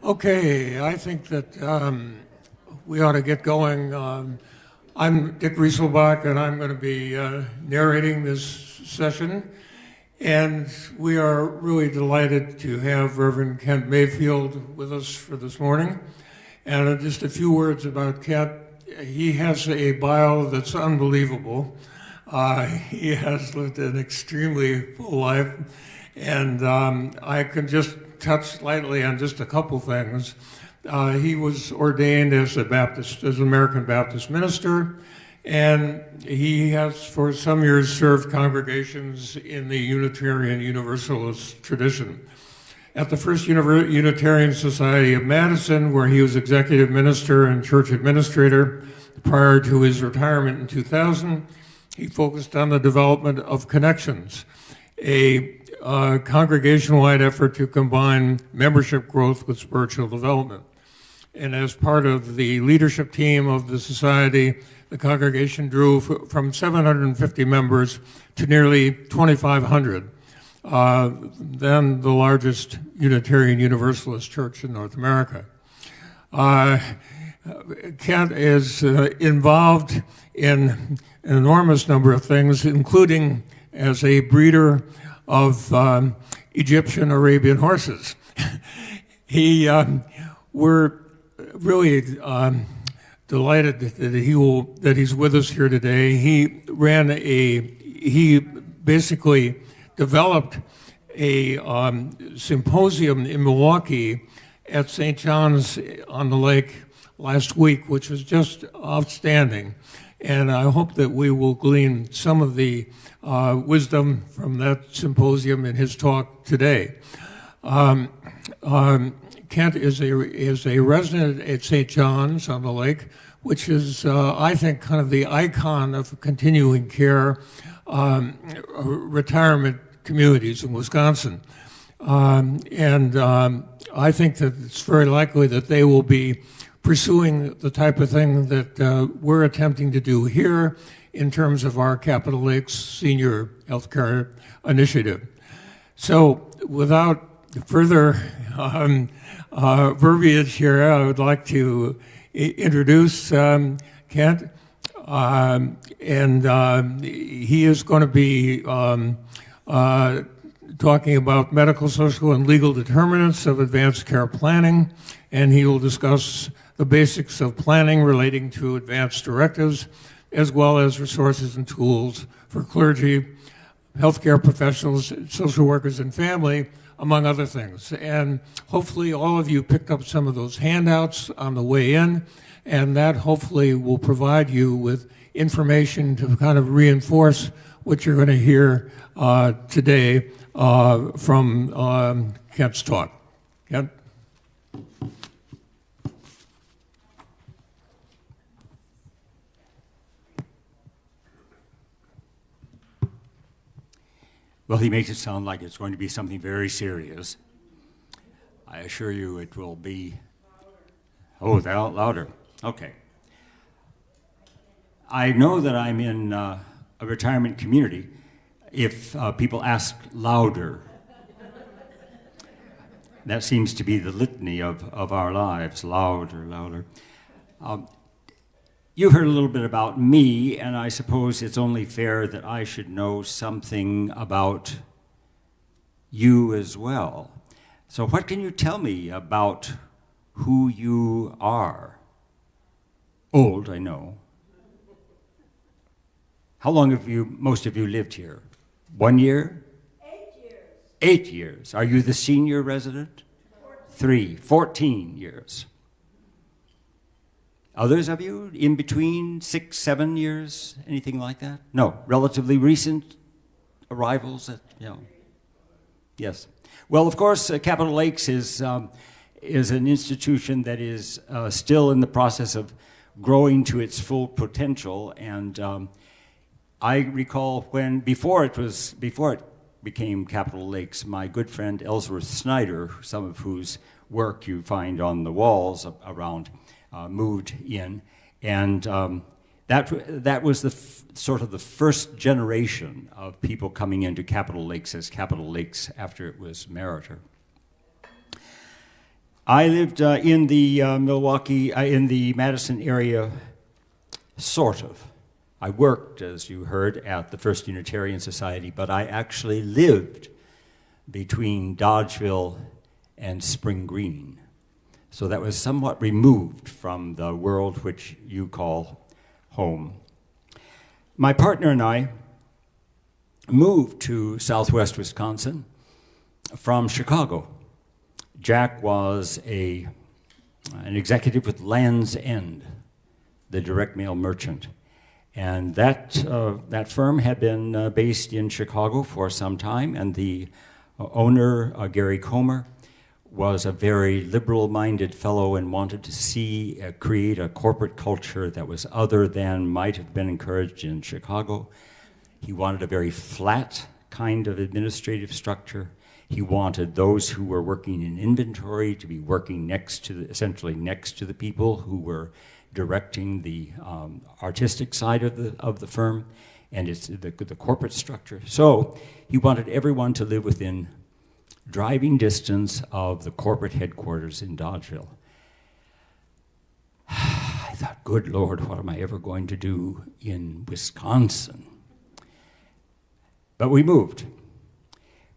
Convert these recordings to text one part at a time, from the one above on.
Okay, I think that we ought to get going. I'm Dick Rieselbach, and I'm going to be narrating this session. And we are really delighted to have Reverend Kent Mayfield with us for this morning. And just a few words about Kent. He has a bio that's unbelievable. He has lived an extremely full life. And I can just touch lightly on just a couple things. He was ordained as an American Baptist minister, and he has for some years served congregations in the Unitarian Universalist tradition. At the First Unitarian Society of Madison, where he was executive minister and church administrator prior to his retirement in 2000, he focused on the development of Connections, a congregation-wide effort to combine membership growth with spiritual development. And as part of the leadership team of the society, the congregation grew from 750 members to nearly 2,500, then the largest Unitarian Universalist church in North America. Kent is involved in an enormous number of things, including as a breeder of Egyptian Arabian horses. We're really delighted that he's with us here today. He basically developed a symposium in Milwaukee at St. John's on the Lake last week, which was just outstanding. And I hope that we will glean some of the wisdom from that symposium in his talk today. Kent is a resident at St. John's on the Lake, which is, I think, kind of the icon of continuing care retirement communities in Wisconsin. And I think that it's very likely that they will be pursuing the type of thing that we're attempting to do here in terms of our Capital Lakes Senior Healthcare Initiative. So without further verbiage here, I would like to introduce Kent. He is going to be talking about medical, social, and legal determinants of advanced care planning, and he will discuss the basics of planning relating to advanced directives, as well as resources and tools for clergy, healthcare professionals, social workers, and family, among other things. And hopefully all of you picked up some of those handouts on the way in, and that hopefully will provide you with information to kind of reinforce what you're going to hear today from Kent's talk. Kent? Well, he makes it sound like it's going to be something very serious. I assure you it will be. Oh, louder. Okay. I know that I'm in a retirement community if people ask louder. That seems to be the litany of our lives, louder, louder. You heard a little bit about me, and I suppose it's only fair that I should know something about you as well. So what can you tell me about who you are? Old, I know. How long have most of you lived here? 1 year? 8 years. 8 years. Are you the senior resident? 14 years. Others of you in between 6, 7 years, anything like that? No, relatively recent arrivals. Yes. Well, of course, Capital Lakes is an institution that is still in the process of growing to its full potential, and I recall before it became Capital Lakes, my good friend Ellsworth Snyder, some of whose work you find on the walls around, moved in, and that was sort of the first generation of people coming into Capital Lakes as Capital Lakes after it was Meritor. I lived in the in the Madison area, sort of. I worked, as you heard, at the First Unitarian Society, but I actually lived between Dodgeville and Spring Green. So that was somewhat removed from the world which you call home. My partner and I moved to Southwest Wisconsin from Chicago. Jack was an executive with Land's End, the direct mail merchant. And that firm had been based in Chicago for some time, and the owner, Gary Comer, was a very liberal-minded fellow and wanted to create a corporate culture that was other than might have been encouraged in Chicago. He wanted a very flat kind of administrative structure. He wanted those who were working in inventory to be working essentially next to the people who were directing the artistic side of the firm and the corporate structure. So he wanted everyone to live within driving distance of the corporate headquarters in Dodgeville. I thought, good Lord, what am I ever going to do in Wisconsin? But we moved.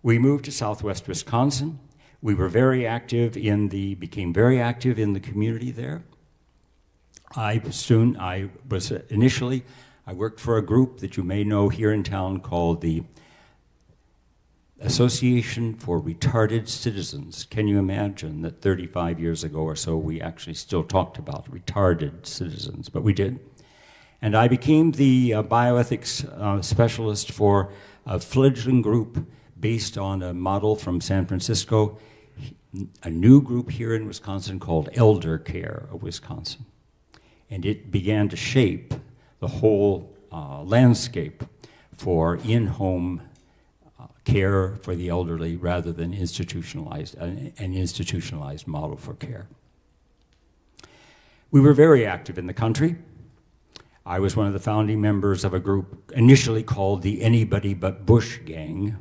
We moved to Southwest Wisconsin. We were became very active in the community there. I worked for a group that you may know here in town called the Association for Retarded Citizens. Can you imagine that 35 years ago or so we actually still talked about retarded citizens, but we did. And I became the bioethics specialist for a fledgling group based on a model from San Francisco, a new group here in Wisconsin called Elder Care of Wisconsin. And it began to shape the whole landscape for in-home care for the elderly rather than an institutionalized model for care. We were very active in the country. I was one of the founding members of a group initially called the Anybody But Bush Gang.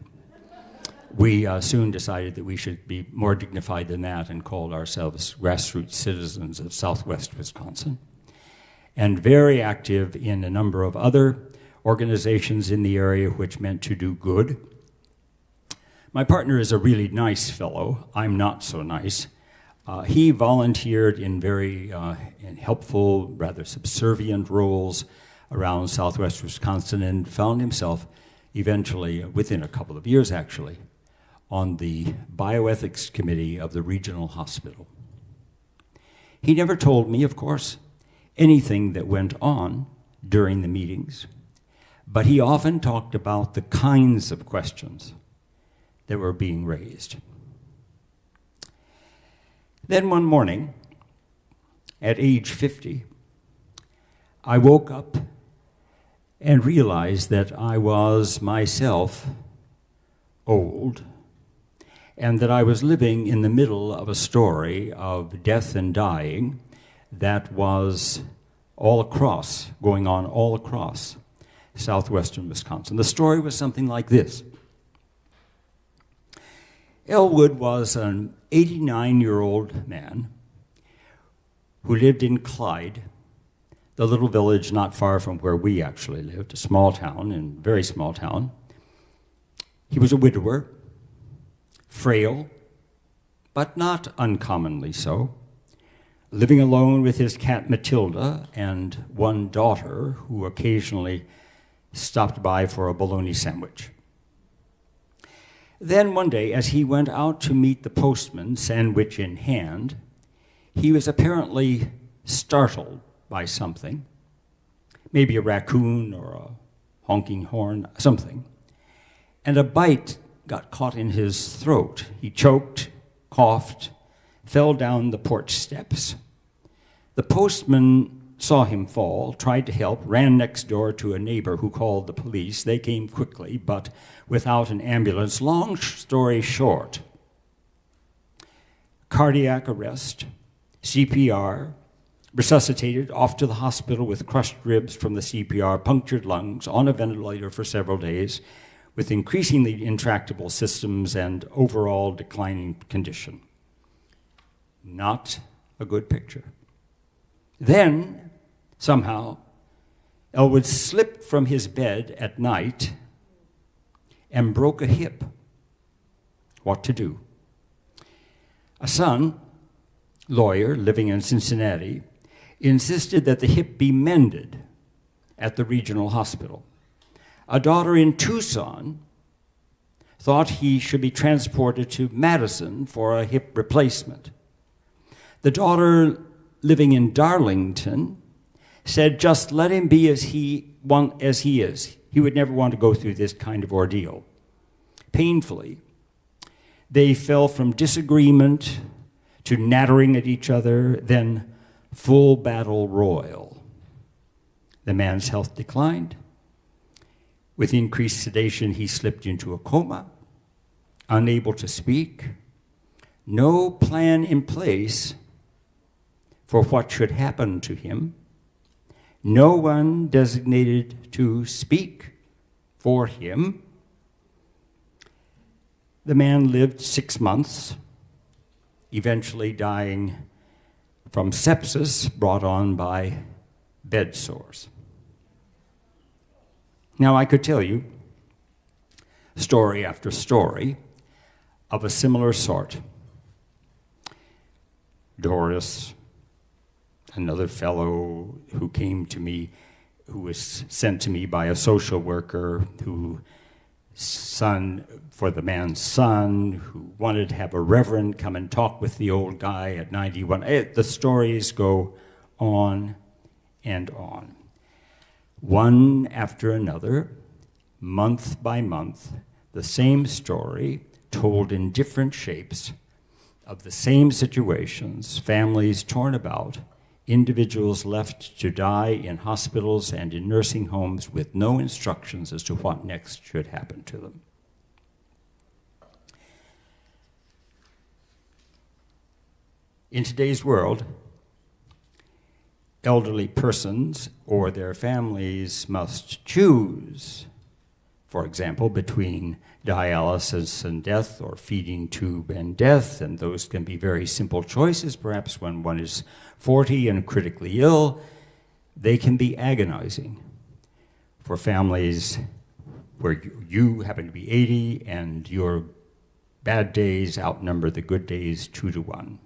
We soon decided that we should be more dignified than that and called ourselves grassroots citizens of Southwest Wisconsin. And very active in a number of other organizations in the area which meant to do good. My partner is a really nice fellow. I'm not so nice. He volunteered in very in helpful, rather subservient roles around Southwest Wisconsin and found himself eventually, within a couple of years actually, on the bioethics committee of the regional hospital. He never told me, of course, anything that went on during the meetings, but he often talked about the kinds of questions that were being raised. Then one morning, at age 50, I woke up and realized that I was myself old and that I was living in the middle of a story of death and dying that was going on all across southwestern Wisconsin. The story was something like this. Elwood was an 89-year-old man who lived in Clyde, the little village not far from where we actually lived, a small town, and very small town. He was a widower, frail, but not uncommonly so, living alone with his cat Matilda and one daughter who occasionally stopped by for a bologna sandwich. Then one day, as he went out to meet the postman, sandwich in hand, he was apparently startled by something, maybe a raccoon or a honking horn, something, and a bite got caught in his throat. He choked, coughed, fell down the porch steps. The postman saw him fall, tried to help, ran next door to a neighbor who called the police. They came quickly, but without an ambulance. Long story short, cardiac arrest, CPR, resuscitated, off to the hospital with crushed ribs from the CPR, punctured lungs, on a ventilator for several days, with increasingly intractable systems and overall declining condition. Not a good picture. Then, somehow, Elwood slipped from his bed at night and broke a hip. What to do? A son, lawyer living in Cincinnati, insisted that the hip be mended at the regional hospital. A daughter in Tucson thought he should be transported to Madison for a hip replacement. The daughter living in Darlington said, just let him be as he is. He would never want to go through this kind of ordeal. Painfully, they fell from disagreement to nattering at each other, then full battle royal. The man's health declined. With increased sedation, he slipped into a coma, unable to speak, no plan in place for what should happen to him, no one designated to speak for him. The man lived 6 months, eventually dying from sepsis brought on by bed sores. Now, I could tell you story after story of a similar sort. Doris, another fellow who came to me, who was sent to me by a social worker, for the man's son, who wanted to have a reverend come and talk with the old guy at 91. The stories go on and on. One after another, month by month, the same story told in different shapes of the same situations, families torn about, individuals left to die in hospitals and in nursing homes with no instructions as to what next should happen to them. In today's world, elderly persons or their families must choose, for example, between dialysis and death or feeding tube and death, and those can be very simple choices. Perhaps when one is 40 and critically ill, they can be agonizing. For families where you happen to be 80 and your bad days outnumber the good days 2-to-1.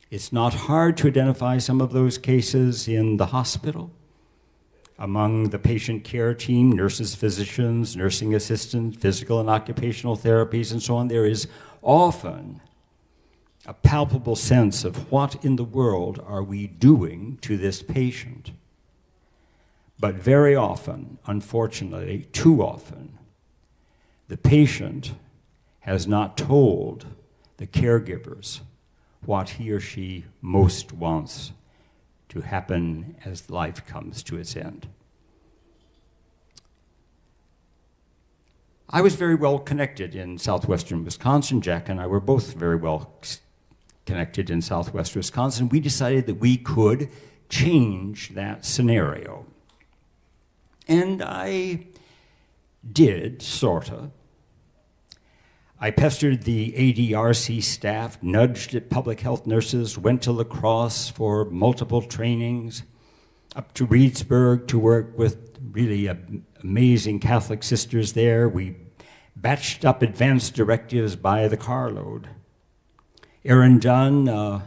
It's not hard to identify some of those cases in the hospital. Among the patient care team, nurses, physicians, nursing assistants, physical and occupational therapies, and so on, there is often a palpable sense of what in the world are we doing to this patient. But very often, unfortunately, too often, the patient has not told the caregivers what he or she most wants to happen as life comes to its end. I was very well connected in southwestern Wisconsin. Jack and I were both very well connected in southwest Wisconsin. We decided that we could change that scenario. And I did, sorta. I pestered the ADRC staff, nudged at public health nurses, went to La Crosse for multiple trainings, up to Reedsburg to work with really amazing Catholic sisters there. We batched up advanced directives by the carload. Aaron Dunn, a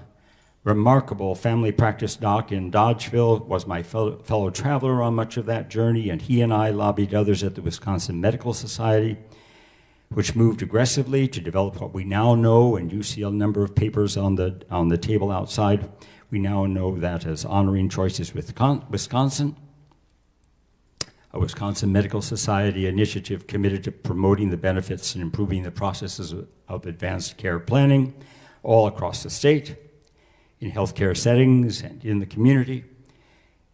remarkable family practice doc in Dodgeville, was my fellow traveler on much of that journey, and he and I lobbied others at the Wisconsin Medical Society, which moved aggressively to develop what we now know, and you see a number of papers on the table outside. We now know that as Honoring Choices with Wisconsin, a Wisconsin Medical Society initiative committed to promoting the benefits and improving the processes of advanced care planning all across the state, in healthcare settings and in the community.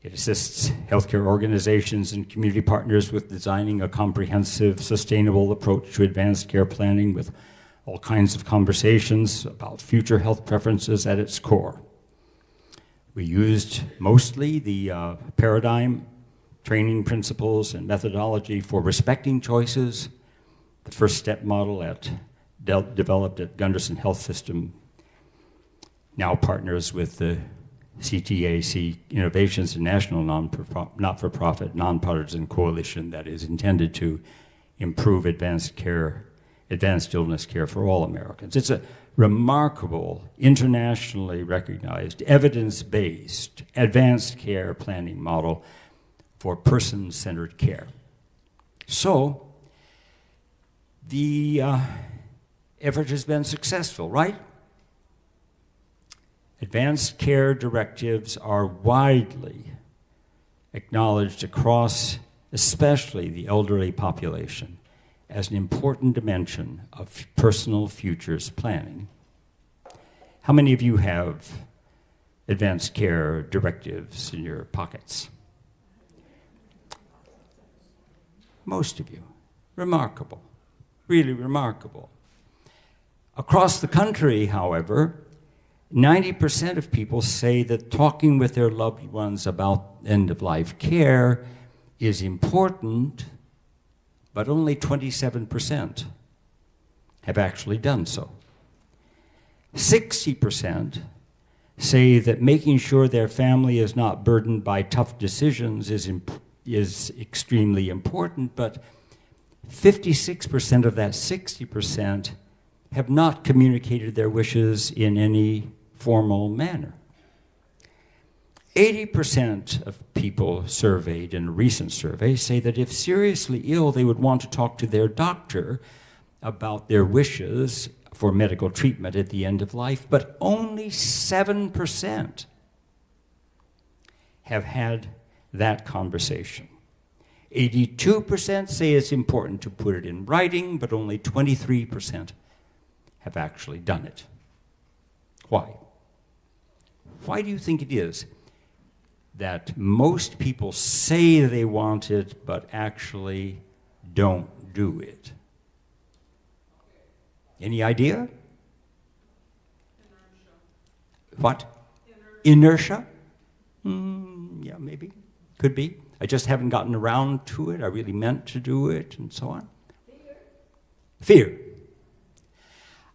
It assists healthcare organizations and community partners with designing a comprehensive, sustainable approach to advanced care planning with all kinds of conversations about future health preferences at its core. We used mostly the paradigm, training principles, and methodology for respecting choices, the first step model developed at Gunderson Health System now partners with the CTAC Innovations, a national not-for-profit, nonpartisan coalition that is intended to improve advanced illness care for all Americans. It's a remarkable, internationally recognized, evidence-based, advanced care planning model for person-centered care. So, the effort has been successful, right? Advanced care directives are widely acknowledged across, especially the elderly population, as an important dimension of personal futures planning. How many of you have advanced care directives in your pockets? Most of you. Remarkable. Really remarkable. Across the country, however, 90% of people say that talking with their loved ones about end-of-life care is important, but only 27% have actually done so. 60% say that making sure their family is not burdened by tough decisions is extremely important, but 56% of that 60% have not communicated their wishes in any formal manner. 80% of people surveyed in a recent survey say that if seriously ill, they would want to talk to their doctor about their wishes for medical treatment at the end of life, but only 7% have had that conversation. 82% say it's important to put it in writing, but only 23% have actually done it. Why? Why do you think it is that most people say they want it, but actually don't do it? Any idea? Inertia. What? Inertia? Yeah, maybe. Could be. I just haven't gotten around to it. I really meant to do it, and so on. Fear.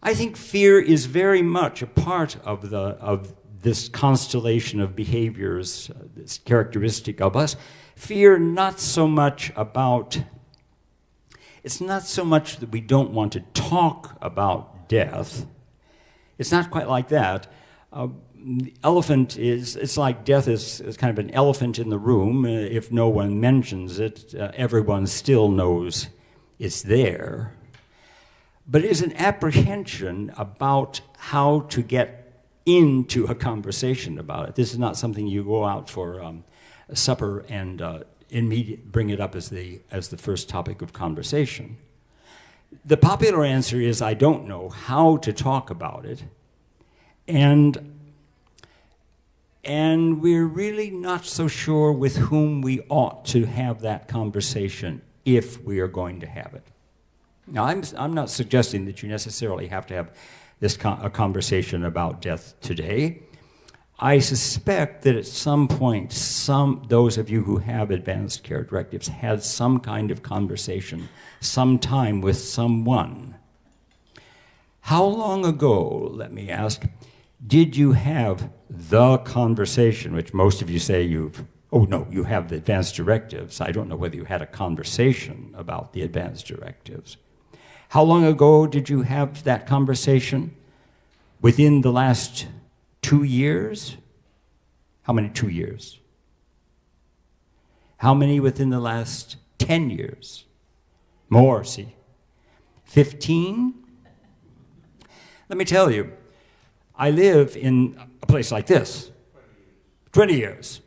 I think fear is very much a part of this constellation of behaviors, this characteristic of us. Fear, not so much about, it's not so much that we don't want to talk about death. It's not quite like that. The elephant is, it's like death is kind of an elephant in the room. If no one mentions it, everyone still knows it's there. But it is an apprehension about how to get into a conversation about it. This is not something you go out for a supper and bring it up as the first topic of conversation. The popular answer is, I don't know how to talk about it, and we're really not so sure with whom we ought to have that conversation if we are going to have it. Now, I'm not suggesting that you necessarily have to have a conversation about death today. I suspect that at some point, those of you who have advanced care directives had some kind of conversation sometime with someone. How long ago, let me ask, did you have the conversation, which most of you say you have the advanced directives. I don't know whether you had a conversation about the advanced directives. How long ago did you have that conversation? Within the last 2 years? How many 2 years? How many within the last 10 years? More, see. 15? Let me tell you, I live in a place like this. 20 years.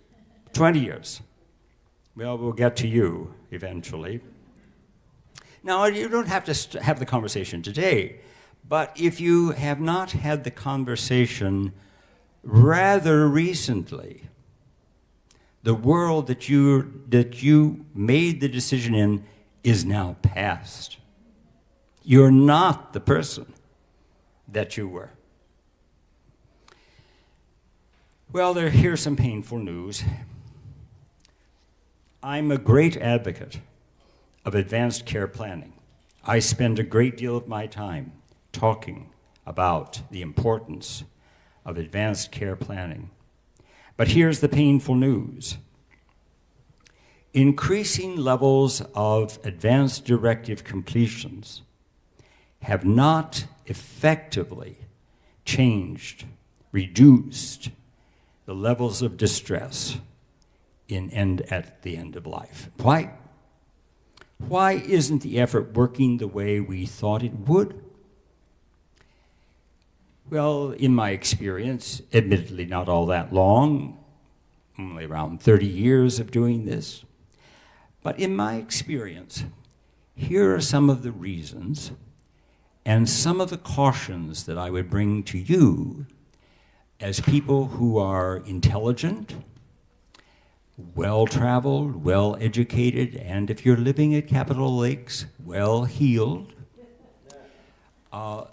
20 years. Well, we'll get to you eventually. Now, you don't have to have the conversation today, but if you have not had the conversation rather recently, the world that you made the decision in is now past. You're not the person that you were. Well, here's some painful news. I'm a great advocate of advanced care planning. I spend a great deal of my time talking about the importance of advanced care planning. But here's the painful news. Increasing levels of advanced directive completions have not effectively changed, reduced the levels of distress at the end of life. Why? Why isn't the effort working the way we thought it would? Well, in my experience, admittedly not all that long, only around 30 years of doing this, but in my experience, here are some of the reasons and some of the cautions that I would bring to you as people who are intelligent, well-traveled, well-educated, and if you're living at Capitol Lakes, well-heeled,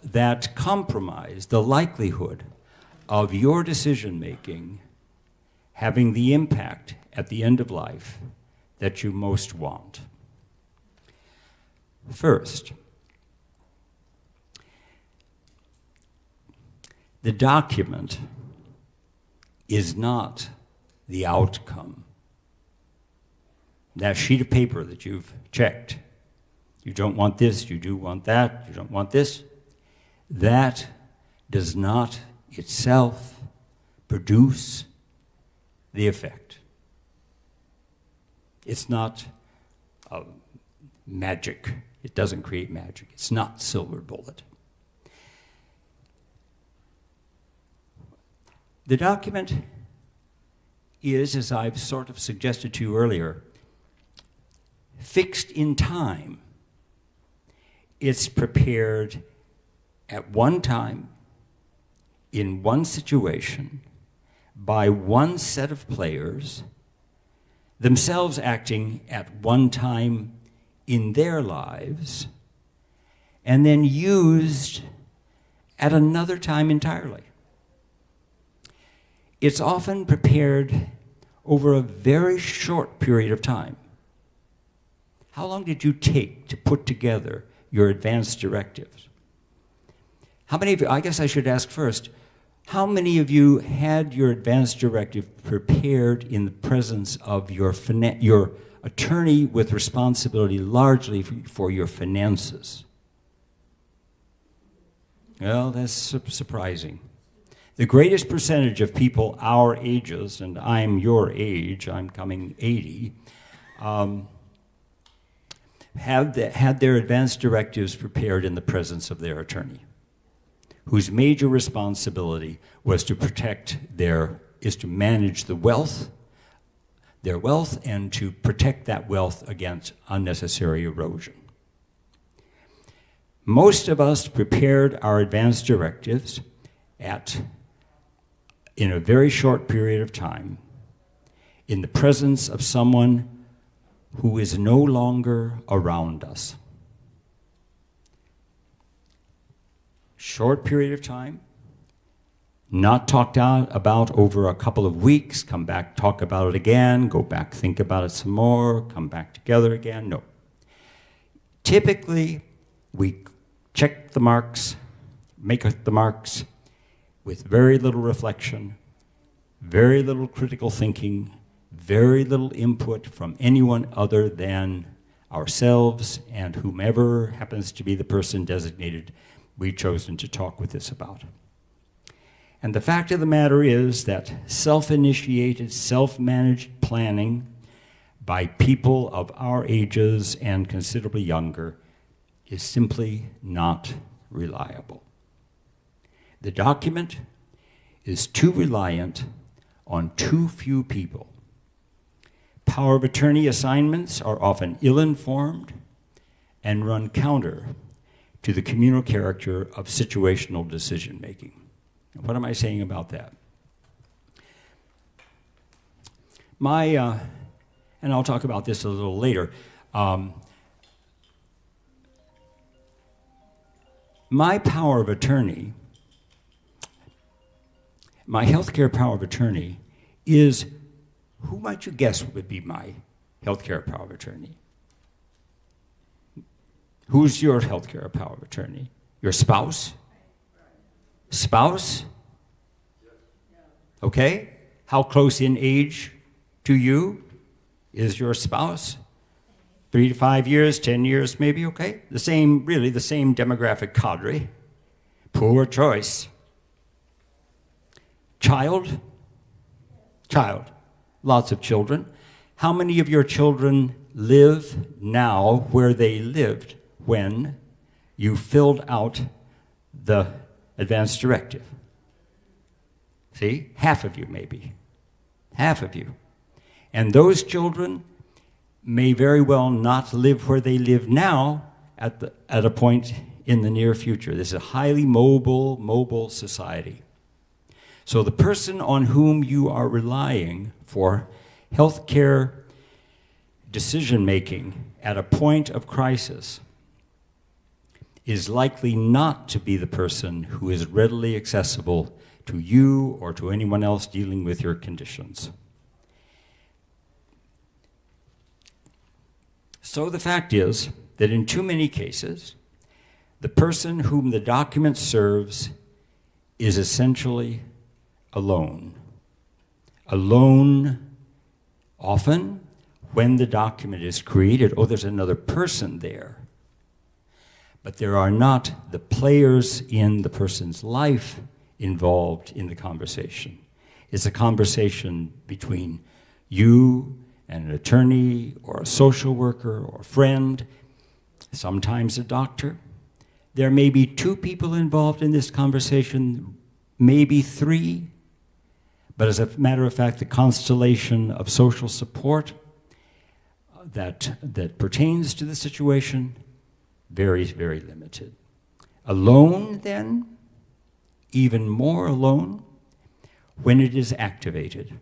that compromise the likelihood of your decision-making having the impact at the end of life that you most want. First, the document is not the outcome. That sheet of paper that you've checked, you don't want this, you do want that, you don't want this, that does not itself produce the effect. It's not magic. It doesn't create magic. It's not silver bullet. The document is, as I've sort of suggested to you earlier, fixed in time. It's prepared at one time, in one situation, by one set of players, themselves acting at one time in their lives, and then used at another time entirely. It's often prepared over a very short period of time. How long did you take to put together your advance directives? How many of you, I guess I should ask first, how many of you had your advance directive prepared in the presence of your attorney with responsibility largely for your finances? Well, that's surprising. The greatest percentage of people our ages, and I'm your age, I'm coming 80, had their advance directives prepared in the presence of their attorney, whose major responsibility was to to manage their wealth, and to protect that wealth against unnecessary erosion. Most of us prepared our advance directives in a very short period of time, in the presence of someone who is no longer around us. Short period of time, not talked about over a couple of weeks, come back, talk about it again, go back, think about it some more, come back together again. No. Typically, we check the marks, make the marks with very little reflection, very little critical thinking, very little input from anyone other than ourselves and whomever happens to be the person designated we've chosen to talk with this about. And the fact of the matter is that self-initiated, self-managed planning by people of our ages and considerably younger is simply not reliable. The document is too reliant on too few people. Power of attorney assignments are often ill-informed and run counter to the communal character of situational decision-making. What am I saying about that? And I'll talk about this a little later, my power of attorney, my healthcare power of attorney is, who might you guess would be my healthcare power of attorney? Who's your healthcare power of attorney? Your spouse? Spouse? Okay? How close in age to you is your spouse? 3 to 5 years, 10 years maybe, okay? Really the same demographic cadre. Poor choice. Child. Lots of children. How many of your children live now where they lived when you filled out the advance directive? See? Half of you, maybe. Half of you. And those children may very well not live where they live now at a point in the near future. This is a highly mobile society. So the person on whom you are relying for healthcare decision-making at a point of crisis is likely not to be the person who is readily accessible to you or to anyone else dealing with your conditions. So the fact is that in too many cases, the person whom the document serves is essentially alone. Alone, often, when the document is created, there's another person there. But there are not the players in the person's life involved in the conversation. It's a conversation between you and an attorney or a social worker or a friend, sometimes a doctor. There may be 2 people involved in this conversation, maybe 3, but as a matter of fact, the constellation of social support that pertains to the situation very, very limited. Alone, then, even more alone, when it is activated.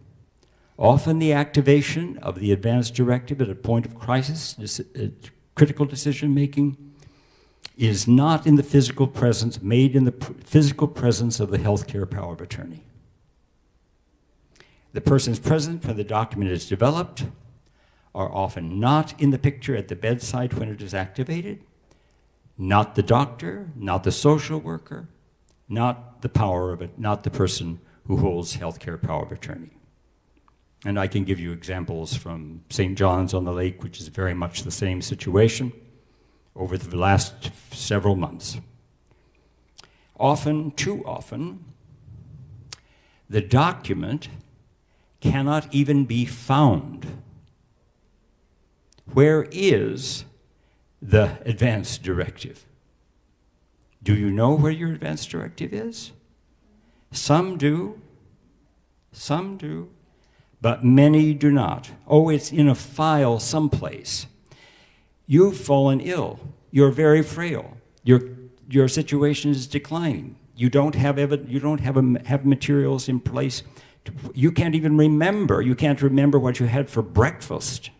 Often the activation of the advance directive at a point of crisis, critical decision-making, is not in the physical presence, made in the physical presence of the healthcare power of attorney. The persons present when the document is developed are often not in the picture at the bedside when it is activated, not the doctor, not the social worker, not the power of it, not the person who holds healthcare power of attorney. And I can give you examples from St. John's on the Lake, which is very much the same situation over the last several months. Often, too often, the document cannot even be found. Where is the advance directive? Do you know where your advance directive is? Some do, but many do not. It's in a file someplace. You've fallen ill. You're very frail. Your situation is declining. You don't have materials in place. You can't even remember. You can't remember what you had for breakfast.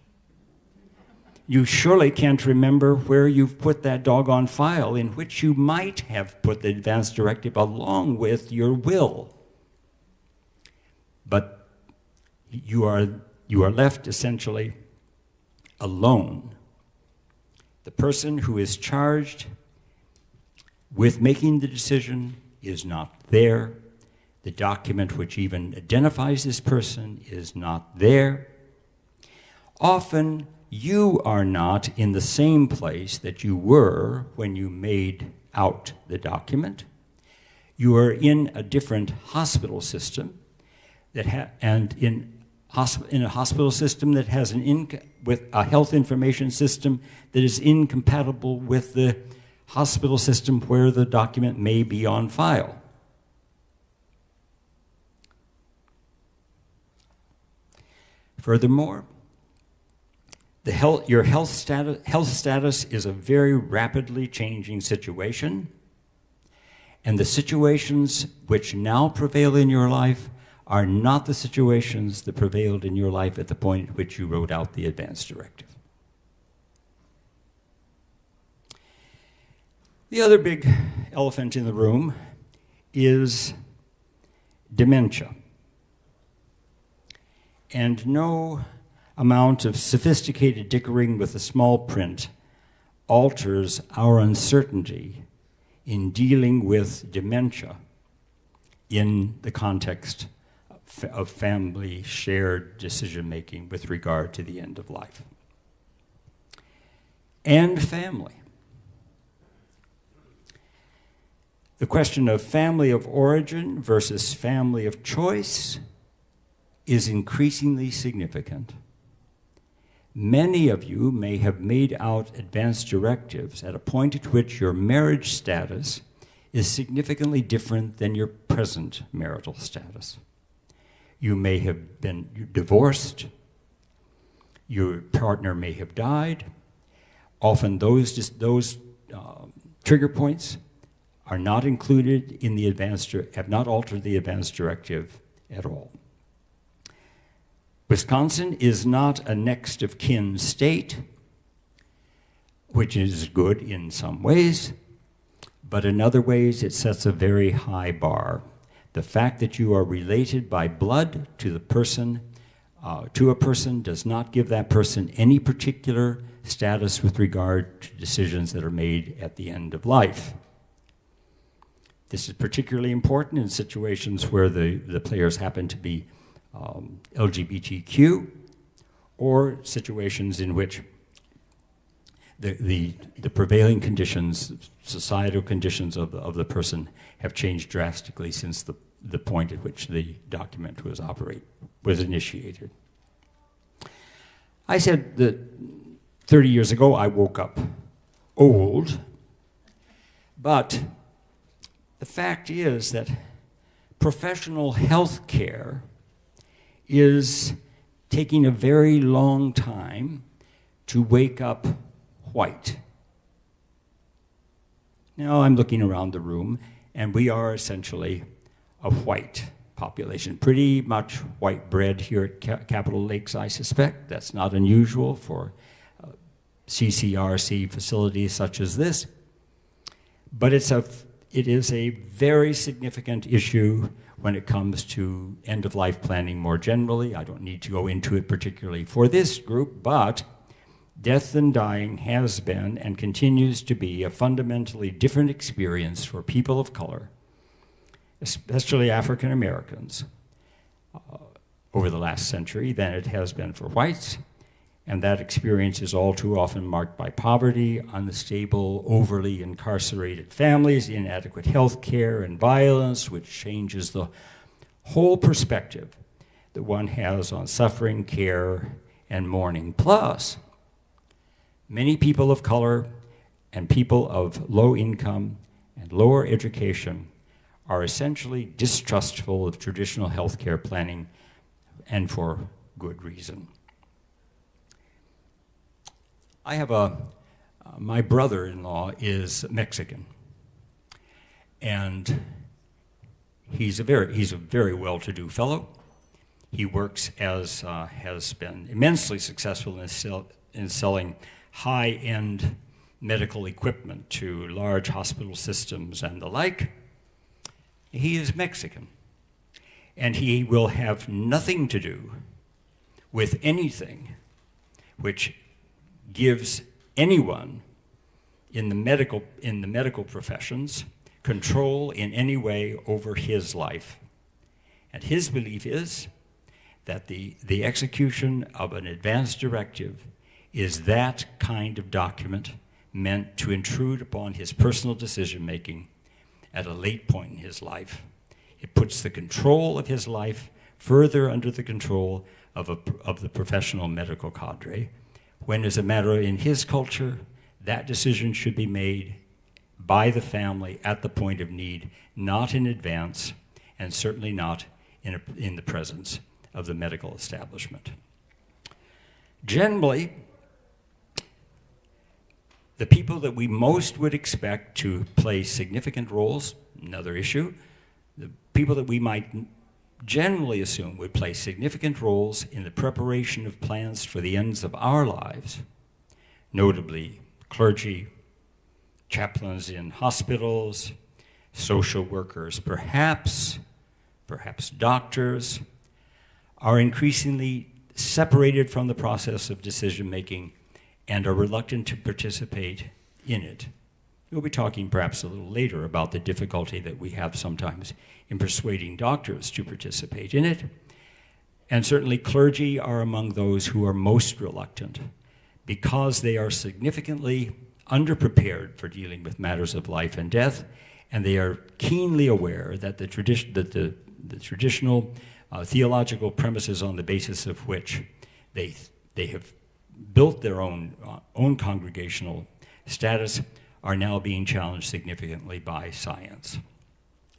You surely can't remember where you've put that doggone file in which you might have put the advance directive along with your will. But you are left essentially alone. The person who is charged with making the decision is not there. The document which even identifies this person is not there. Often, you are not in the same place that you were when you made out the document. You are in a different hospital system and in a hospital system that has with a health information system that is incompatible with the hospital system where the document may be on file. Furthermore, your health status is a very rapidly changing situation, and the situations which now prevail in your life are not the situations that prevailed in your life at the point at which you wrote out the advance directive. The other big elephant in the room is dementia. And no amount of sophisticated dickering with the small print alters our uncertainty in dealing with dementia in the context of family shared decision-making with regard to the end of life. And family. The question of family of origin versus family of choice is increasingly significant. Many of you may have made out advance directives at a point at which your marriage status is significantly different than your present marital status. You may have been divorced. Your partner may have died. Often those trigger points are not included in the have not altered the advance directive at all. Wisconsin is not a next of kin state, which is good in some ways, but in other ways it sets a very high bar. The fact that you are related by blood to a person does not give that person any particular status with regard to decisions that are made at the end of life. This is particularly important in situations where the players happen to be LGBTQ, or situations in which the prevailing conditions, societal conditions of the person have changed drastically since the point at which the document was initiated. I said that 30 years ago I woke up old, but the fact is that professional health care is taking a very long time to wake up white. Now I'm looking around the room, and we are essentially a white population, pretty much white bread here at Capitol Lakes, I suspect. That's not unusual for CCRC facilities such as this. But it is a very significant issue when it comes to end-of-life planning more generally. I don't need to go into it particularly for this group, but death and dying has been and continues to be a fundamentally different experience for people of color, especially African Americans, over the last century than it has been for whites. And that experience is all too often marked by poverty, unstable, overly incarcerated families, inadequate health care, and violence, which changes the whole perspective that one has on suffering, care, and mourning. Plus, many people of color and people of low income and lower education are essentially distrustful of traditional health care planning, and for good reason. I have my brother-in-law is Mexican, and he's a very well-to-do fellow. He works has been immensely successful in selling high-end medical equipment to large hospital systems and the like. He is Mexican, and he will have nothing to do with anything which gives anyone in the medical professions control in any way over his life. And his belief is that the execution of an advance directive is that kind of document meant to intrude upon his personal decision-making at a late point in his life. It puts the control of his life further under the control of the professional medical cadre, when, as a matter in his culture, that decision should be made by the family at the point of need, not in advance, and certainly not in the presence of the medical establishment. Generally, the people that we most would expect to play significant roles, another issue, the people that we might generally assume would play significant roles in the preparation of plans for the ends of our lives, notably clergy, chaplains in hospitals, social workers, perhaps doctors, are increasingly separated from the process of decision-making and are reluctant to participate in it. We'll be talking perhaps a little later about the difficulty that we have sometimes in persuading doctors to participate in it. And certainly clergy are among those who are most reluctant because they are significantly underprepared for dealing with matters of life and death, and they are keenly aware that the traditional theological premises on the basis of which they have built their own congregational status are now being challenged significantly by science.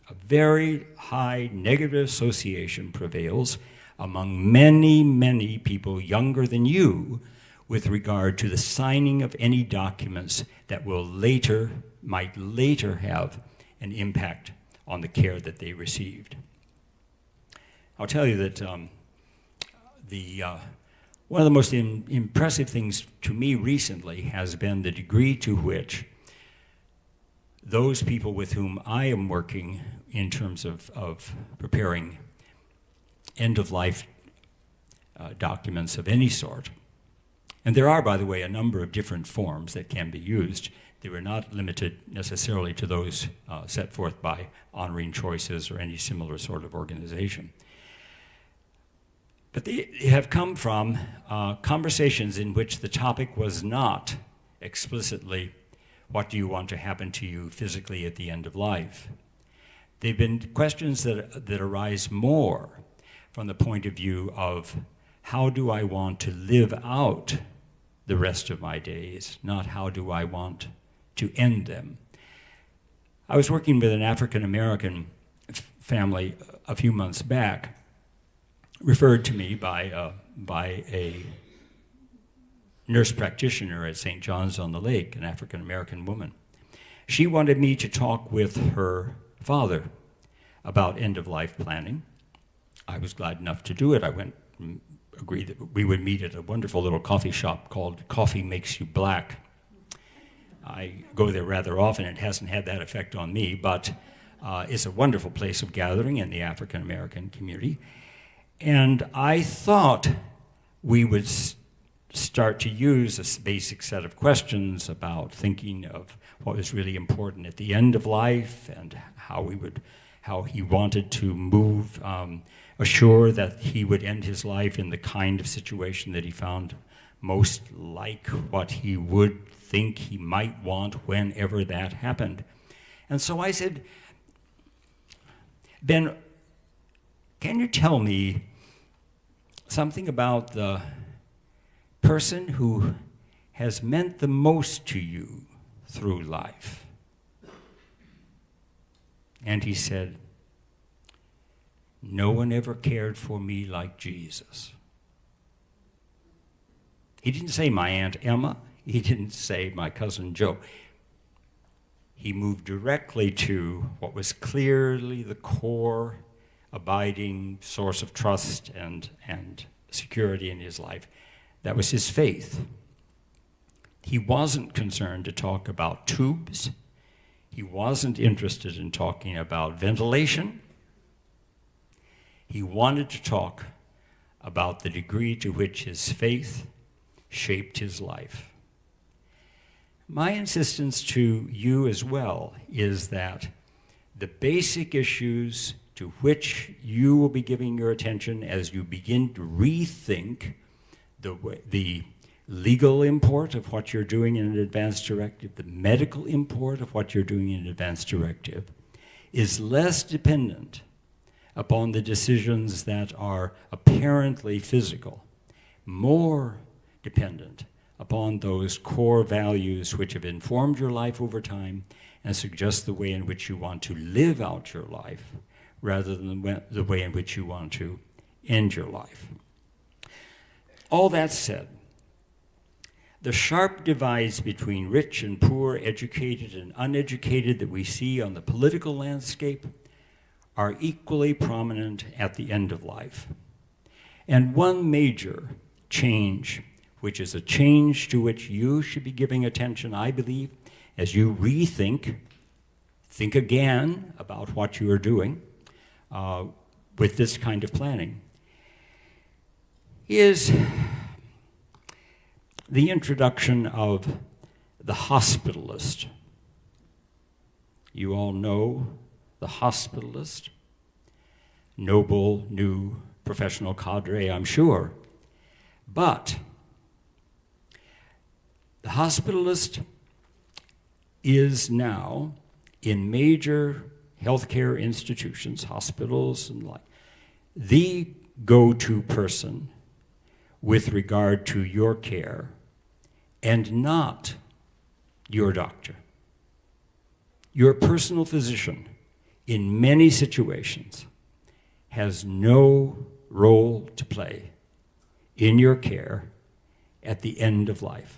A very high negative association prevails among many, many people younger than you with regard to the signing of any documents that might later have an impact on the care that they received. I'll tell you that one of the most impressive things to me recently has been the degree to which those people with whom I am working in terms of preparing end-of-life documents of any sort, and there are, by the way, a number of different forms that can be used. They were not limited necessarily to those set forth by Honoring Choices or any similar sort of organization. But they have come from conversations in which the topic was not explicitly, what do you want to happen to you physically at the end of life? They've been questions that arise more from the point of view of, how do I want to live out the rest of my days, not how do I want to end them. I was working with an African-American family a few months back, referred to me by a nurse practitioner at St. John's on the Lake, an African-American woman. She wanted me to talk with her father about end-of-life planning. I was glad enough to do it. I went and agreed that we would meet at a wonderful little coffee shop called Coffee Makes You Black. I go there rather often. It hasn't had that effect on me, but it's a wonderful place of gathering in the African-American community. And I thought we would start to use a basic set of questions about thinking of what was really important at the end of life and how he wanted to move, assure that he would end his life in the kind of situation that he found most like what he would think he might want whenever that happened. And so I said, Ben, can you tell me something about the person who has meant the most to you through life? And he said, no one ever cared for me like Jesus. He didn't say my Aunt Emma. He didn't say my cousin Joe. He moved directly to what was clearly the core, abiding source of trust and security in his life. That was his faith. He wasn't concerned to talk about tubes. He wasn't interested in talking about ventilation. He wanted to talk about the degree to which his faith shaped his life. My insistence to you as well is that the basic issues to which you will be giving your attention as you begin to rethink the legal import of what you're doing in an advance directive, the medical import of what you're doing in an advance directive, is less dependent upon the decisions that are apparently physical, more dependent upon those core values which have informed your life over time and suggest the way in which you want to live out your life rather than the way in which you want to end your life. All that said, the sharp divides between rich and poor, educated and uneducated that we see on the political landscape are equally prominent at the end of life. And one major change, which is a change to which you should be giving attention, I believe, as you think again about what you are doing with this kind of planning, is the introduction of the hospitalist. You all know the hospitalist, noble new professional cadre, I'm sure. But the hospitalist is now in major healthcare institutions, hospitals and like, the go-to person with regard to your care, and not your doctor. Your personal physician, in many situations, has no role to play in your care at the end of life.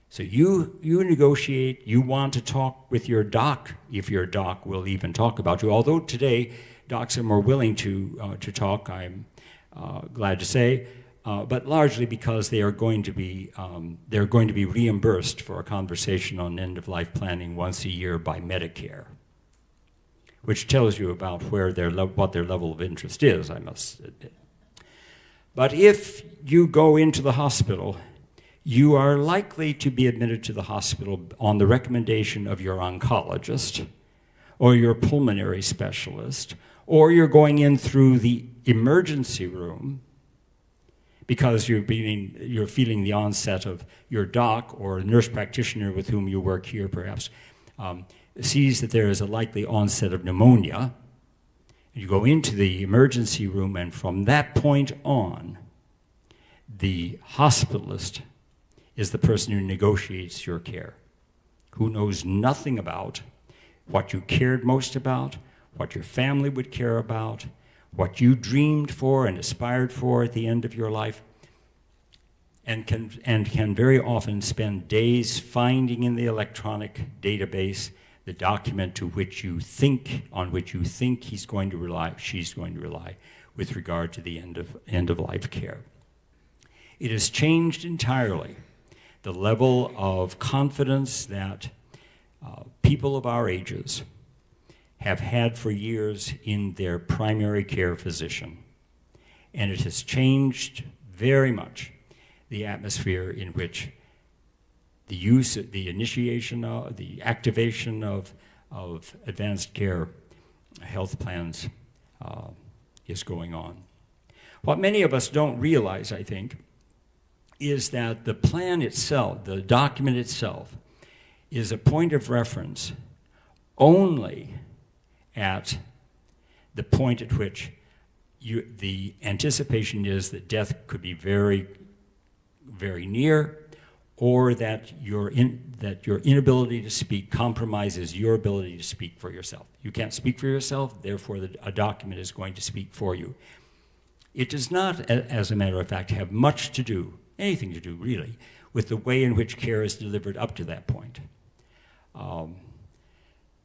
So you negotiate, you want to talk with your doc, if your doc will even talk about you. Although today, docs are more willing to talk, I'm glad to say, but largely because they are going to be reimbursed for a conversation on end-of-life planning once a year by Medicare, which tells you about what their level of interest is, I must admit. But if you go into the hospital, you are likely to be admitted to the hospital on the recommendation of your oncologist or your pulmonary specialist, or you're going in through the emergency room because you're feeling the onset of your doc or nurse practitioner with whom you work here perhaps, sees that there is a likely onset of pneumonia. You go into the emergency room, and from that point on, the hospitalist is the person who negotiates your care, who knows nothing about what you cared most about, what your family would care about, what you dreamed for and aspired for at the end of your life, and can very often spend days finding in the electronic database the document on which you think he's going to rely, she's going to rely, with regard to the end of life care. It has changed entirely the level of confidence that people of our ages have had for years in their primary care physician. And it has changed very much the atmosphere in which the initiation, the activation of advanced care health plans is going on. What many of us don't realize, I think, is that the plan itself, the document itself, is a point of reference only at the point at which the anticipation is that death could be very, very near, or that your inability to speak compromises your ability to speak for yourself. You can't speak for yourself, therefore a document is going to speak for you. It does not, as a matter of fact, have much to do, anything to do really, with the way in which care is delivered up to that point.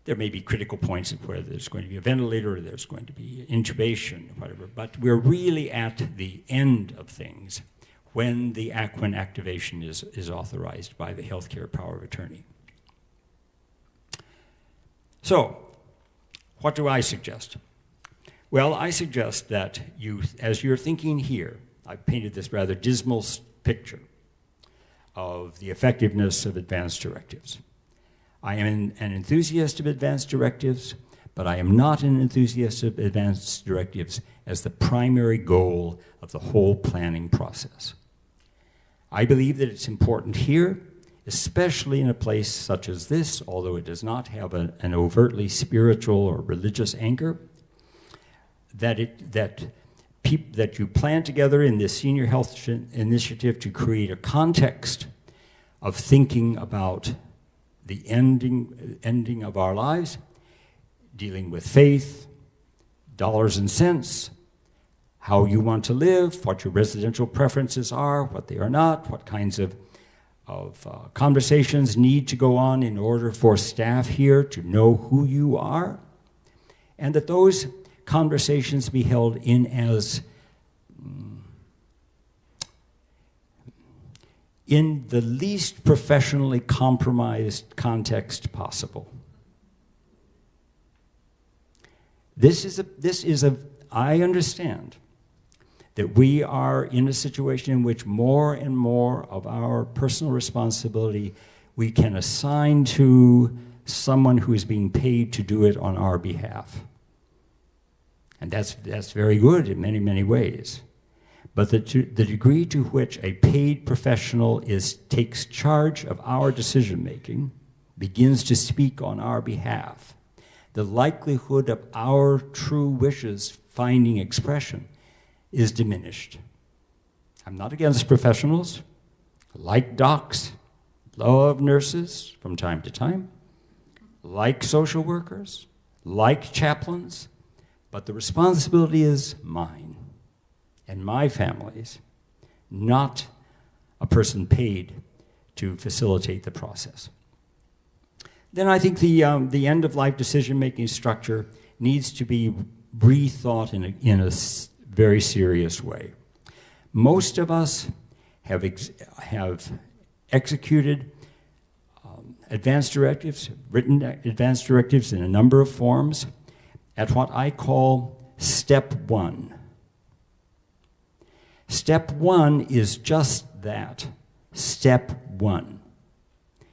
There may be critical points where there's going to be a ventilator, or there's going to be intubation, whatever, but we're really at the end of things when activation is authorized by the healthcare power of attorney. So, what do I suggest? Well, I suggest that you, as you're thinking here, I've painted this rather dismal picture of the effectiveness of advanced directives. I am an enthusiast of advanced directives, but I am not an enthusiast of advanced directives as the primary goal of the whole planning process. I believe that it's important here, especially in a place such as this, although it does not have an overtly spiritual or religious anchor, that you plan together in this senior health initiative to create a context of thinking about the ending of our lives, dealing with faith, dollars and cents, how you want to live, what your residential preferences are, what they are not, what kinds of conversations need to go on in order for staff here to know who you are, and that those conversations be held in the least professionally compromised context possible. I understand that we are in a situation in which more and more of our personal responsibility we can assign to someone who is being paid to do it on our behalf. And that's very good in many, many ways. But the degree to which a paid professional takes charge of our decision-making, begins to speak on our behalf, the likelihood of our true wishes finding expression is diminished. I'm not against professionals. I like docs, love nurses from time to time, like social workers, like chaplains, but the responsibility is mine and my family's, not a person paid to facilitate the process. Then I think the end-of-life decision-making structure needs to be rethought in a very serious way. Most of us have executed advance directives, written advance directives in a number of forms, at what I call step one. Step one is just that, step one.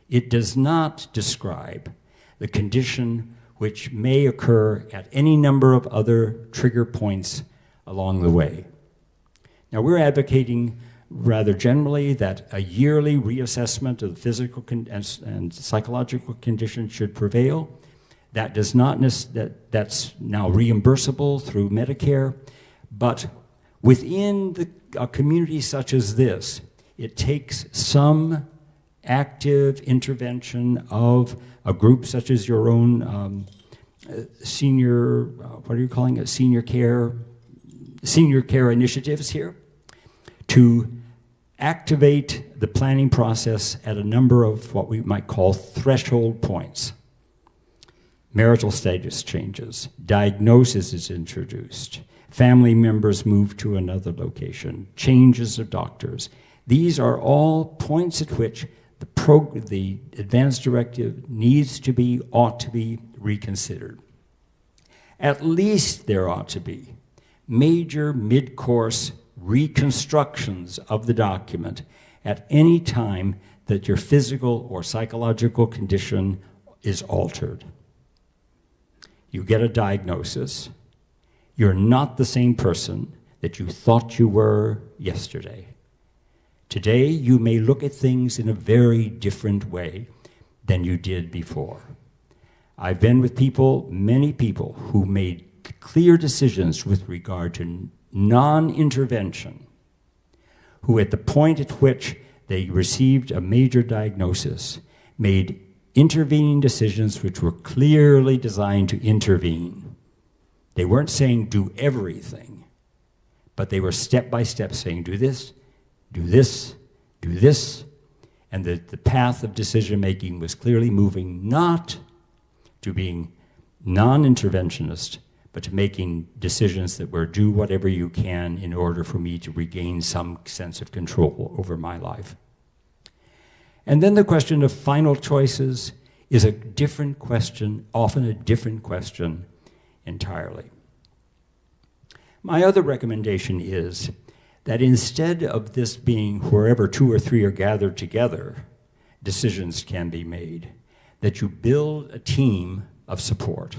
It does not describe the condition which may occur at any number of other trigger points along the way. Now, we're advocating rather generally that a yearly reassessment of the physical and psychological condition should prevail. That does not that's now reimbursable through Medicare, but within a community such as this, it takes some active intervention of a group such as your own senior, what are you calling it, senior care initiatives here, to activate the planning process at a number of what we might call threshold points. Marital status changes, diagnosis is introduced, family members move to another location, changes of doctors. These are all points at which the advance directive ought to be reconsidered. At least there ought to be major mid-course reconstructions of the document at any time that your physical or psychological condition is altered. You get a diagnosis. You're not the same person that you thought you were yesterday. Today, you may look at things in a very different way than you did before. I've been with many people, who made clear decisions with regard to non-intervention, who at the point at which they received a major diagnosis made intervening decisions which were clearly designed to intervene. They weren't saying do everything, but they were step by step saying do this, do this, do this, and the path of decision-making was clearly moving not to being non-interventionist, but to making decisions that were do whatever you can in order for me to regain some sense of control over my life. And then the question of final choices is a different question, often a different question entirely. My other recommendation is that instead of this being wherever two or three are gathered together, decisions can be made, that you build a team of support,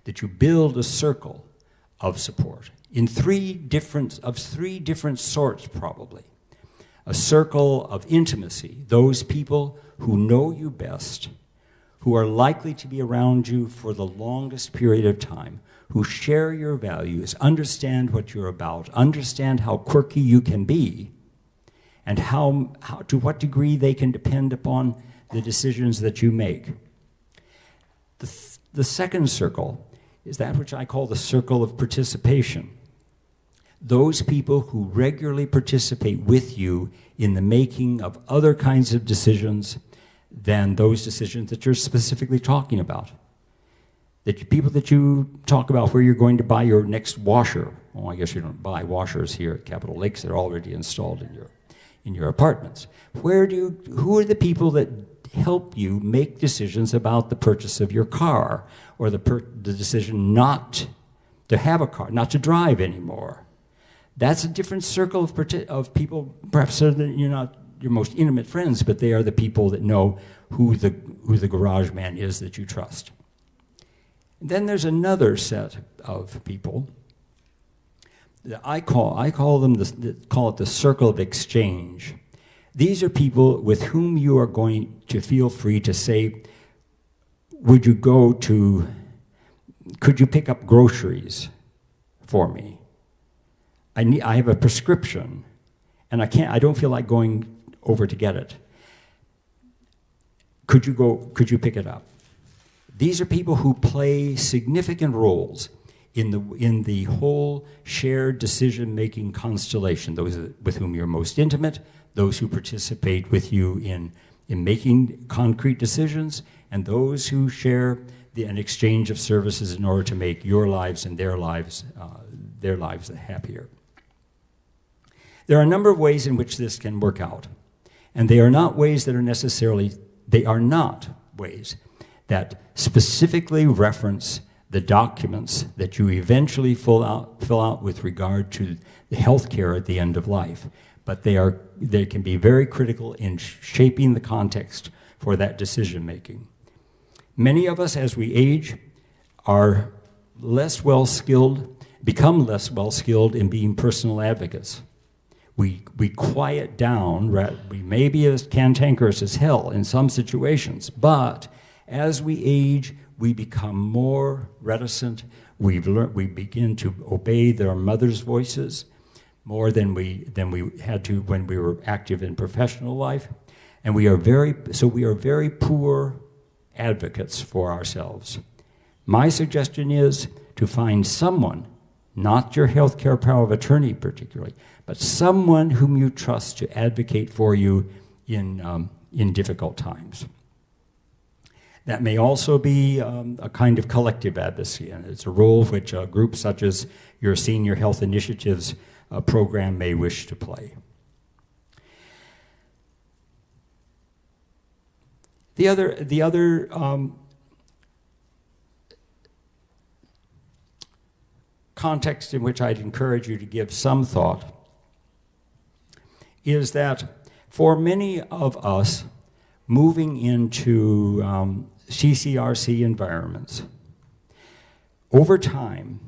that you build a circle of support in three different sorts probably. A circle of intimacy, those people who know you best, who are likely to be around you for the longest period of time, who share your values, understand what you're about, understand how quirky you can be, and how to what degree they can depend upon the decisions that you make. The second circle is that which I call the circle of participation. Those people who regularly participate with you in the making of other kinds of decisions than those decisions that you're specifically talking about. People that you talk about where you're going to buy your next washer. Well, I guess you don't buy washers here at Capitol Lakes. They're already installed in your apartments. Who are the people that help you make decisions about the purchase of your car, or the decision not to have a car, not to drive anymore? That's a different circle of people. Perhaps you're not your most intimate friends, but they are the people that know who the garage man is that you trust. And then there's another set of people call it the circle of exchange. These are people with whom you are going to feel free to say, could you pick up groceries for me? I have a prescription, and I don't feel like going over to get it. Could you pick it up? These are people who play significant roles in the whole shared decision-making constellation, those with whom you're most intimate, those who participate with you in making concrete decisions, and those who share an exchange of services in order to make your lives and their lives happier. There are a number of ways in which this can work out, and they are not ways that specifically reference the documents that you eventually fill out with regard to the health care at the end of life. But they can be very critical in shaping the context for that decision making. Many of us, as we age, are become less well skilled in being personal advocates. We quiet down. We may be as cantankerous as hell in some situations, but as we age, we become more reticent. We begin to obey their mother's voices more than we had to when we were active in professional life, and we are very poor advocates for ourselves. My suggestion is to find someone, not your healthcare power of attorney particularly, but someone whom you trust to advocate for you in difficult times. That may also be a kind of collective advocacy, and it's a role which groups such as your Senior Health Initiatives program may wish to play. The other context in which I'd encourage you to give some thought is that for many of us, moving into CCRC environments, over time,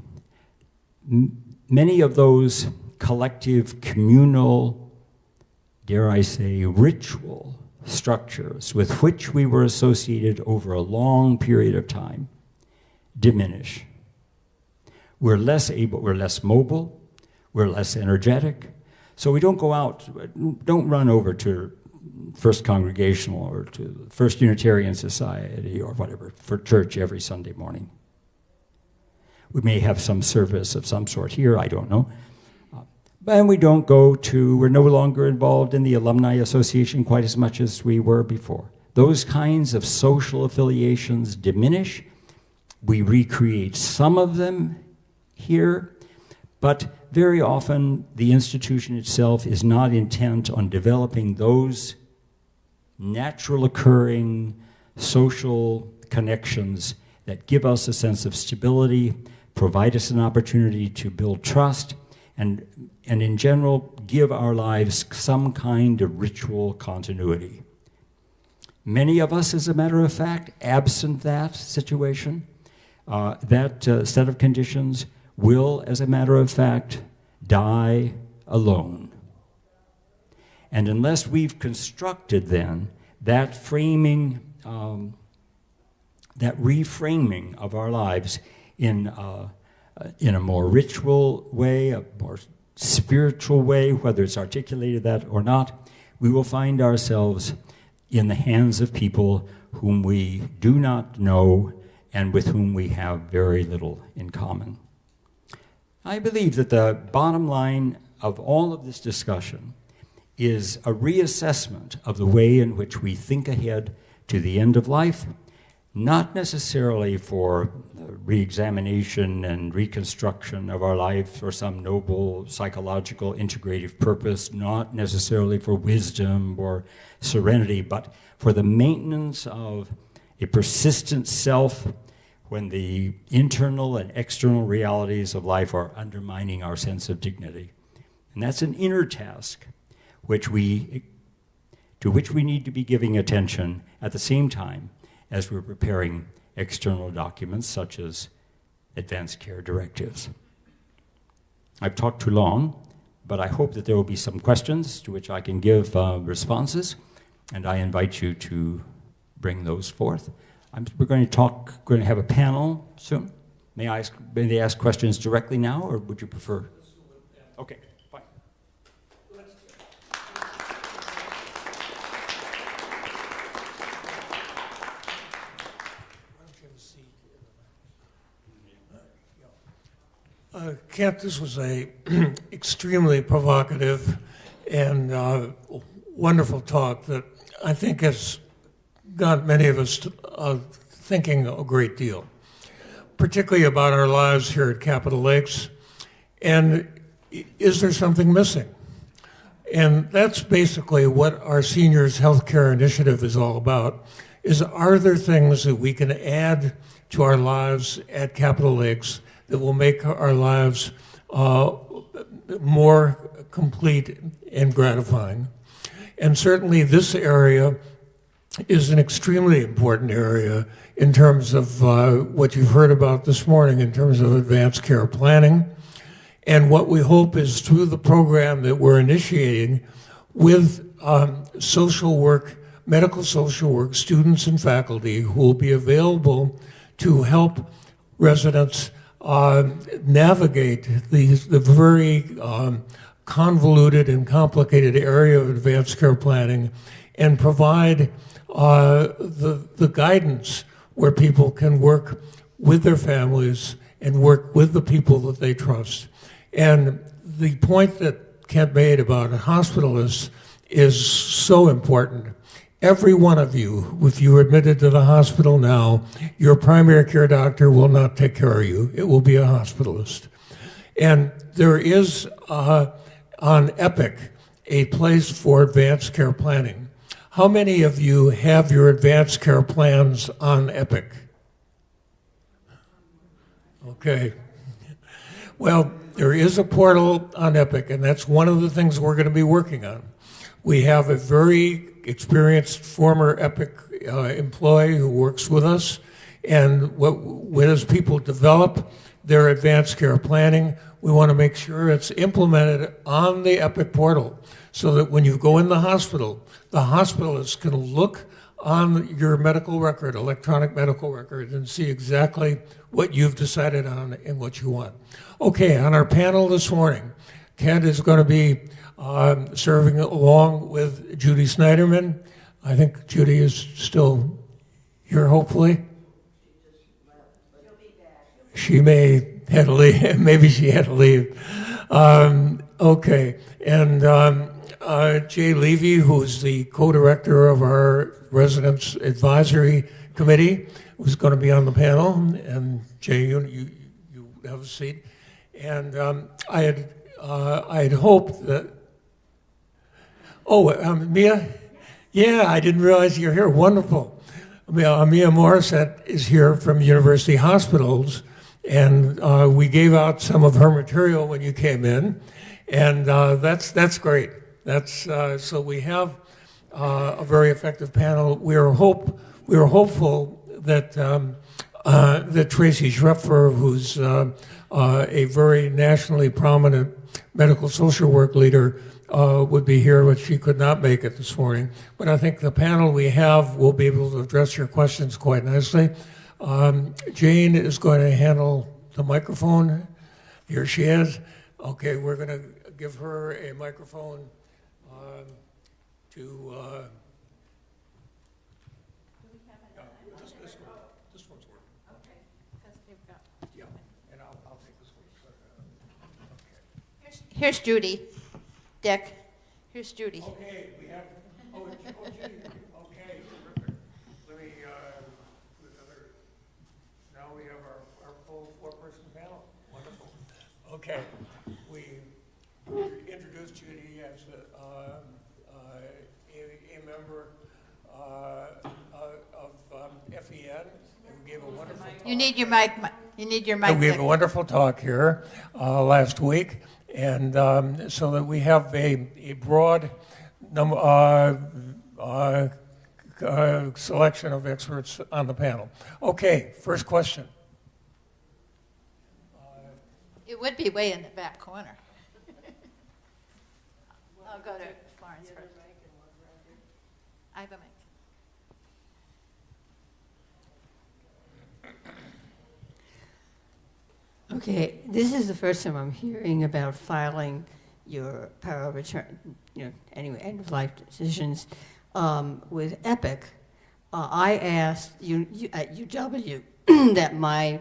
many of those collective, communal, dare I say, ritual structures with which we were associated over a long period of time diminish. We're less mobile, we're less energetic, so we don't run over to First Congregational or to First Unitarian Society or whatever for church every Sunday morning. We may have some service of some sort here, I don't know. And we're no longer involved in the Alumni Association quite as much as we were before. Those kinds of social affiliations diminish. We recreate some of them here, but very often the institution itself is not intent on developing those natural occurring social connections that give us a sense of stability, provide us an opportunity to build trust, and in general, give our lives some kind of ritual continuity. Many of us, as a matter of fact, absent that situation, that set of conditions, will, as a matter of fact, die alone. And unless we've constructed then that framing, that reframing of our lives in a more ritual way, a more spiritual way, whether it's articulated that or not, we will find ourselves in the hands of people whom we do not know and with whom we have very little in common. I believe that the bottom line of all of this discussion is a reassessment of the way in which we think ahead to the end of life, not necessarily for re-examination and reconstruction of our life for some noble psychological integrative purpose, not necessarily for wisdom or serenity, but for the maintenance of a persistent self when the internal and external realities of life are undermining our sense of dignity. And that's an inner task to which we need to be giving attention at the same time as we're preparing external documents such as advanced care directives. I've talked too long, but I hope that there will be some questions to which I can give responses, and I invite you to bring those forth. We're going to have a panel soon. May they ask questions directly now, or would you prefer? Okay, fine. Kent, this was a extremely provocative and wonderful talk that I think has got many of us thinking a great deal, particularly about our lives here at Capitol Lakes. And is there something missing? And that's basically what our seniors healthcare initiative is all about, is are there things that we can add to our lives at Capitol Lakes that will make our lives more complete and gratifying? And certainly this area is an extremely important area in terms of what you've heard about this morning in terms of advanced care planning. And what we hope is through the program that we're initiating with social work, medical social work students and faculty who will be available to help residents navigate the very convoluted and complicated area of advanced care planning and provide the guidance where people can work with their families and work with the people that they trust. And the point that Kent made about hospitalists is so important. Every one of you, if you're admitted to the hospital now, your primary care doctor will not take care of you. It will be a hospitalist. And there is, on Epic, a place for advanced care planning. How many of you have your advanced care plans on Epic? Okay. Well, there is a portal on Epic, and that's one of the things we're going to be working on. We have a very experienced former Epic employee who works with us, and as people develop their advanced care planning, we want to make sure it's implemented on the Epic portal so that when you go in the hospitalist can look on your medical record, electronic medical record, and see exactly what you've decided on and what you want. Okay, on our panel this morning, Kent is going to be serving along with Judy Snyderman. I think Judy is still here, hopefully. She may had to leave. Maybe she had to leave. Okay, and Jay Levy, who's the co-director of our Residents Advisory Committee, who's going to be on the panel. And Jay, you have a seat. And I had hoped that. Oh, Mia? Yeah, I didn't realize you're here. Wonderful. Mia Morissette is here from University Hospitals, and we gave out some of her material when you came in, and that's great. So we have a very effective panel. We are hopeful that that Tracy Schrepfer, who's a very nationally prominent medical social work leader, would be here, but she could not make it this morning. But I think the panel we have will be able to address your questions quite nicely. Jane is going to handle the microphone. Here she is. Okay, we're going to give her a microphone to... This one's working. Okay, because they've got... Yeah, and I'll take this one. Okay. Here's Judy. Dick, here's Judy. Okay, we have, Judy, okay, terrific. Let me, now we have our full four-person panel. Wonderful. Okay, we introduced Judy as a member of FEN, and we gave a wonderful talk. You need your mic. You need your mic. We gave Dick. a wonderful talk here last week. And so that we have a broad selection of experts on the panel. Okay, first question. It would be way in the back corner. I'll go to Florence first. I have a mic. Okay, this is the first time I'm hearing about filing your power of attorney, anyway, end-of-life decisions with Epic. I asked you at UW that my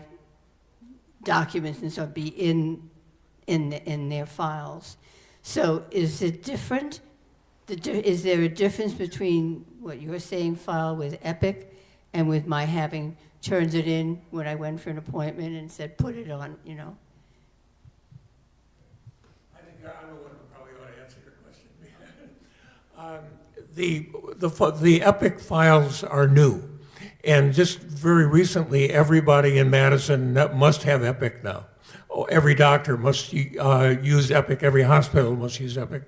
documents and stuff be in their files. So is it different? Is there a difference between what you're saying file with Epic and with my having turned it in when I went for an appointment and said, put it on, I think I'm the one who probably ought to answer your question. The Epic files are new. And just very recently, everybody in Madison must have Epic now. Oh, every doctor must use Epic. Every hospital must use Epic.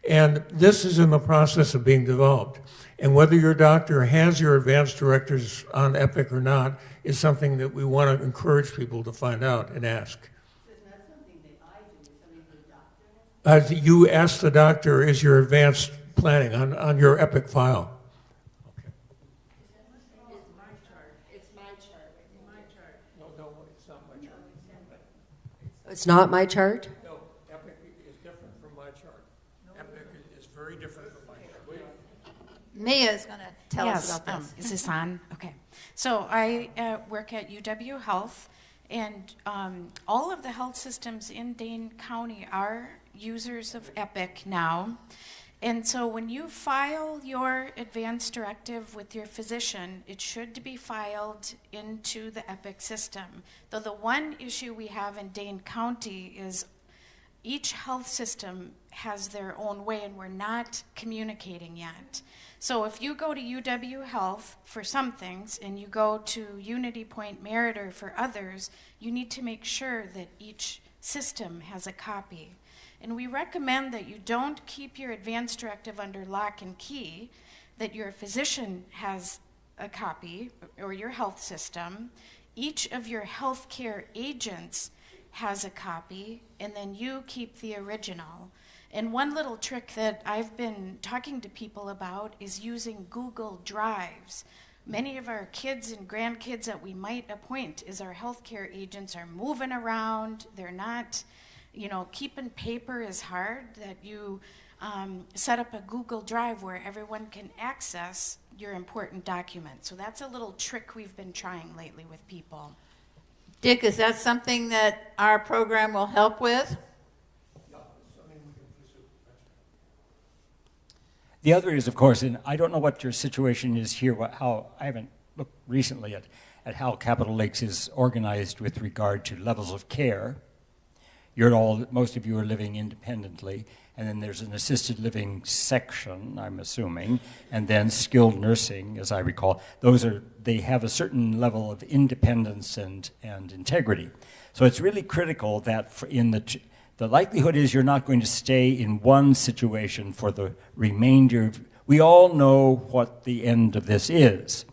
And this is in the process of being developed. And whether your doctor has your advanced directives on Epic or not is something that we want to encourage people to find out and ask. So it's not something that I do, it's something the doctor has? You ask the doctor, is your advanced planning on your Epic file? Okay. It's my chart. No, it's not my chart. It's not my chart? No, Epic is different from my chart. Epic is very different from my chart. Mia is going to tell us Yes, about this. is this on? Okay. So I work at UW Health, and all of the health systems in Dane County are users of Epic now. And so when you file your advance directive with your physician, it should be filed into the Epic system. Though the one issue we have in Dane County is each health system has their own way, and we're not communicating yet. So if you go to UW Health for some things and you go to Unity Point Meritor for others, you need to make sure that each system has a copy. And we recommend that you don't keep your advance directive under lock and key, that your physician has a copy, or your health system. Each of your healthcare agents has a copy, and then you keep the original. And one little trick that I've been talking to people about is using Google Drives. Many of our kids and grandkids that we might appoint as our healthcare agents are moving around. They're not, keeping paper is hard, that you set up a Google Drive where everyone can access your important documents. So that's a little trick we've been trying lately with people. Dick, is that something that our program will help with? The other is, of course, and I don't know what your situation is here, I haven't looked recently at how Capital Lakes is organized with regard to levels of care. Most of you are living independently, and then there's an assisted living section, I'm assuming, and then skilled nursing, as I recall. They have a certain level of independence and integrity. So it's really critical that the likelihood is you're not going to stay in one situation for the remainder. We all know what the end of this is,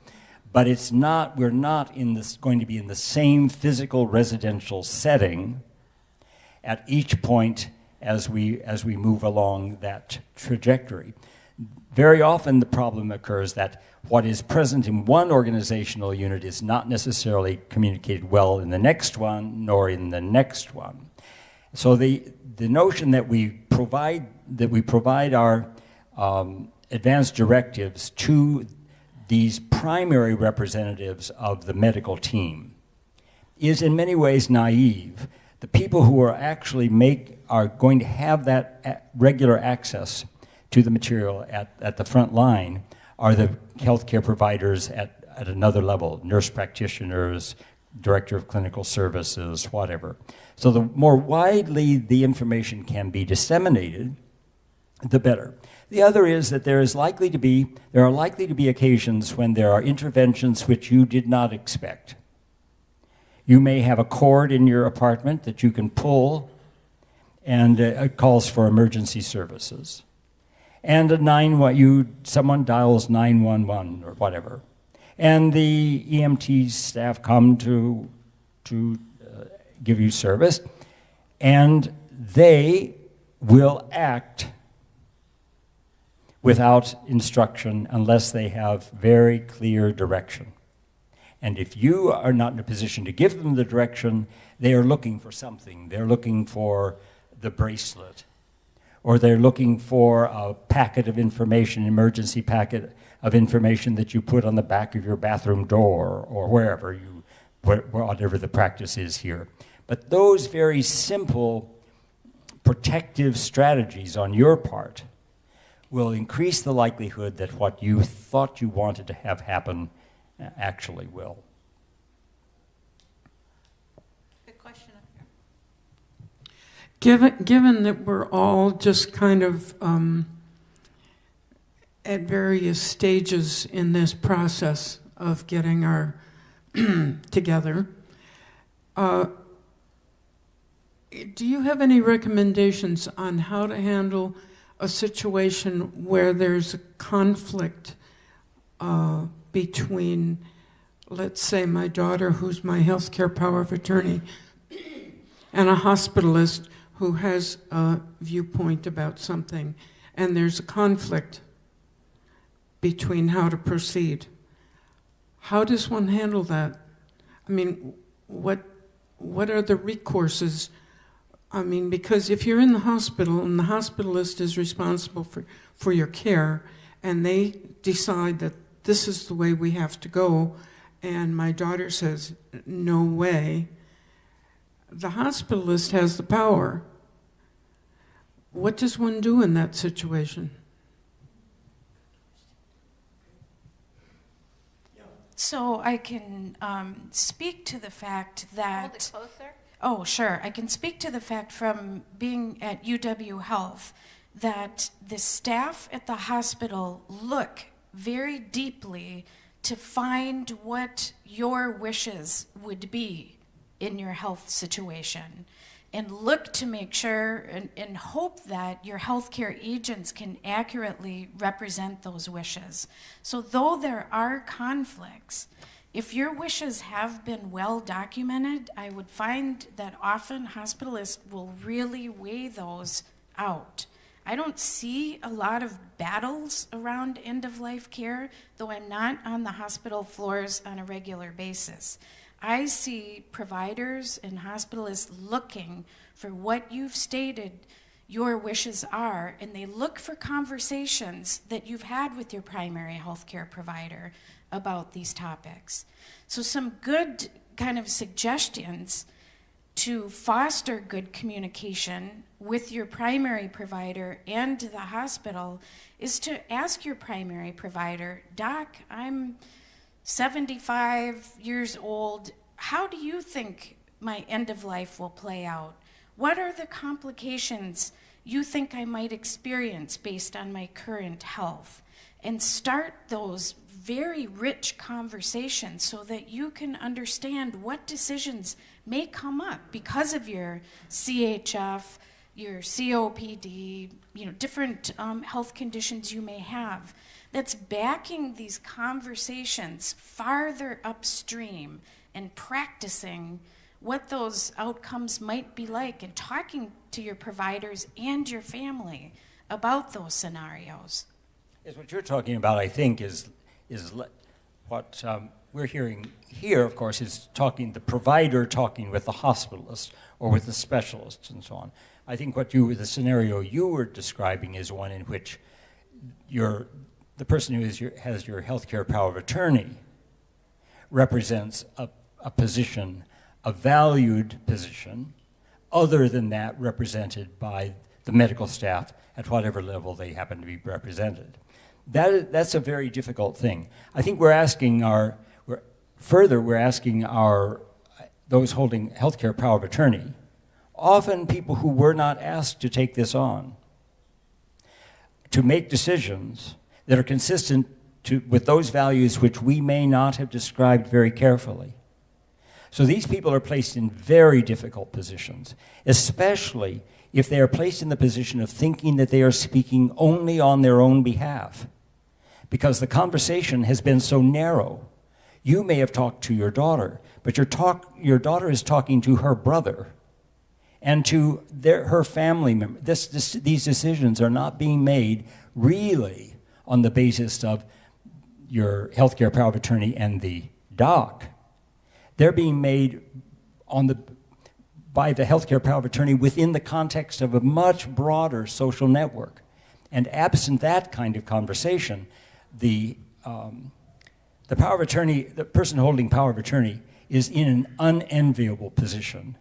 but we're not going to be in the same physical residential setting at each point as we move along that trajectory. Very often the problem occurs that what is present in one organizational unit is not necessarily communicated well in the next one, nor in the next one. So the notion that we provide our advanced directives to these primary representatives of the medical team is in many ways naive. The people who are actually are going to have that regular access to the material at the front line are the healthcare providers at another level, nurse practitioners, director of clinical services, whatever. So the more widely the information can be disseminated, the better. The other is that there are likely to be occasions when there are interventions which you did not expect. You may have a cord in your apartment that you can pull, and it calls for emergency services. And someone dials 911 or whatever. And the EMT staff come to give you service. and they will act without instruction unless they have very clear direction. And if you are not in a position to give them the direction, they are looking for something. They're looking for the bracelet, or they're looking for a packet of information, emergency packet of information that you put on the back of your bathroom door, or whatever the practice is here. But those very simple protective strategies on your part will increase the likelihood that what you thought you wanted to have happen actually will. Good question up here. Given that we're all just kind of at various stages in this process of getting our together, do you have any recommendations on how to handle a situation where there's a conflict between, let's say, my daughter, who's my healthcare power of attorney, and a hospitalist who has a viewpoint about something, and there's a conflict between how to proceed? How does one handle that? I mean, what are the recourses? I mean, because if you're in the hospital and the hospitalist is responsible for your care, and they decide that this is the way we have to go, and my daughter says, no way, the hospitalist has the power. What does one do in that situation? So I can speak to the fact that... Hold it closer. Oh, sure. I can speak to the fact from being at UW Health that the staff at the hospital look very deeply to find what your wishes would be in your health situation, and look to make sure and hope that your healthcare agents can accurately represent those wishes. So though there are conflicts, if your wishes have been well documented, I would find that often hospitalists will really weigh those out. I don't see a lot of battles around end-of-life care, though I'm not on the hospital floors on a regular basis. I see providers and hospitalists looking for what you've stated your wishes are, and they look for conversations that you've had with your primary health care provider about these topics. So some good kind of suggestions to foster good communication with your primary provider and the hospital is to ask your primary provider, Doc, I'm 75 years old. How do you think my end of life will play out? What are the complications you think I might experience based on my current health? And start those very rich conversations so that you can understand what decisions may come up because of your CHF, your COPD, different health conditions you may have. That's backing these conversations farther upstream and practicing what those outcomes might be like, and talking to your providers and your family about those scenarios. Yes, what you're talking about, I think, is what we're hearing here, of course, is the provider talking with the hospitalist or with the specialist and so on. I think the scenario you were describing is one in which the person who has your healthcare power of attorney represents a position, a valued position, other than that represented by the medical staff at whatever level they happen to be represented. That's a very difficult thing. I think we're asking those holding healthcare power of attorney, often people who were not asked to take this on, to make decisions that are consistent with those values which we may not have described very carefully. So these people are placed in very difficult positions, especially if they are placed in the position of thinking that they are speaking only on their own behalf, because the conversation has been so narrow. You may have talked to your daughter, but your daughter is talking to her brother, and to her family member. These decisions are not being made really on the basis of your healthcare power of attorney and the doc. They're being made by the healthcare power of attorney within the context of a much broader social network. And absent that kind of conversation, the power of attorney, the person holding power of attorney, is in an unenviable position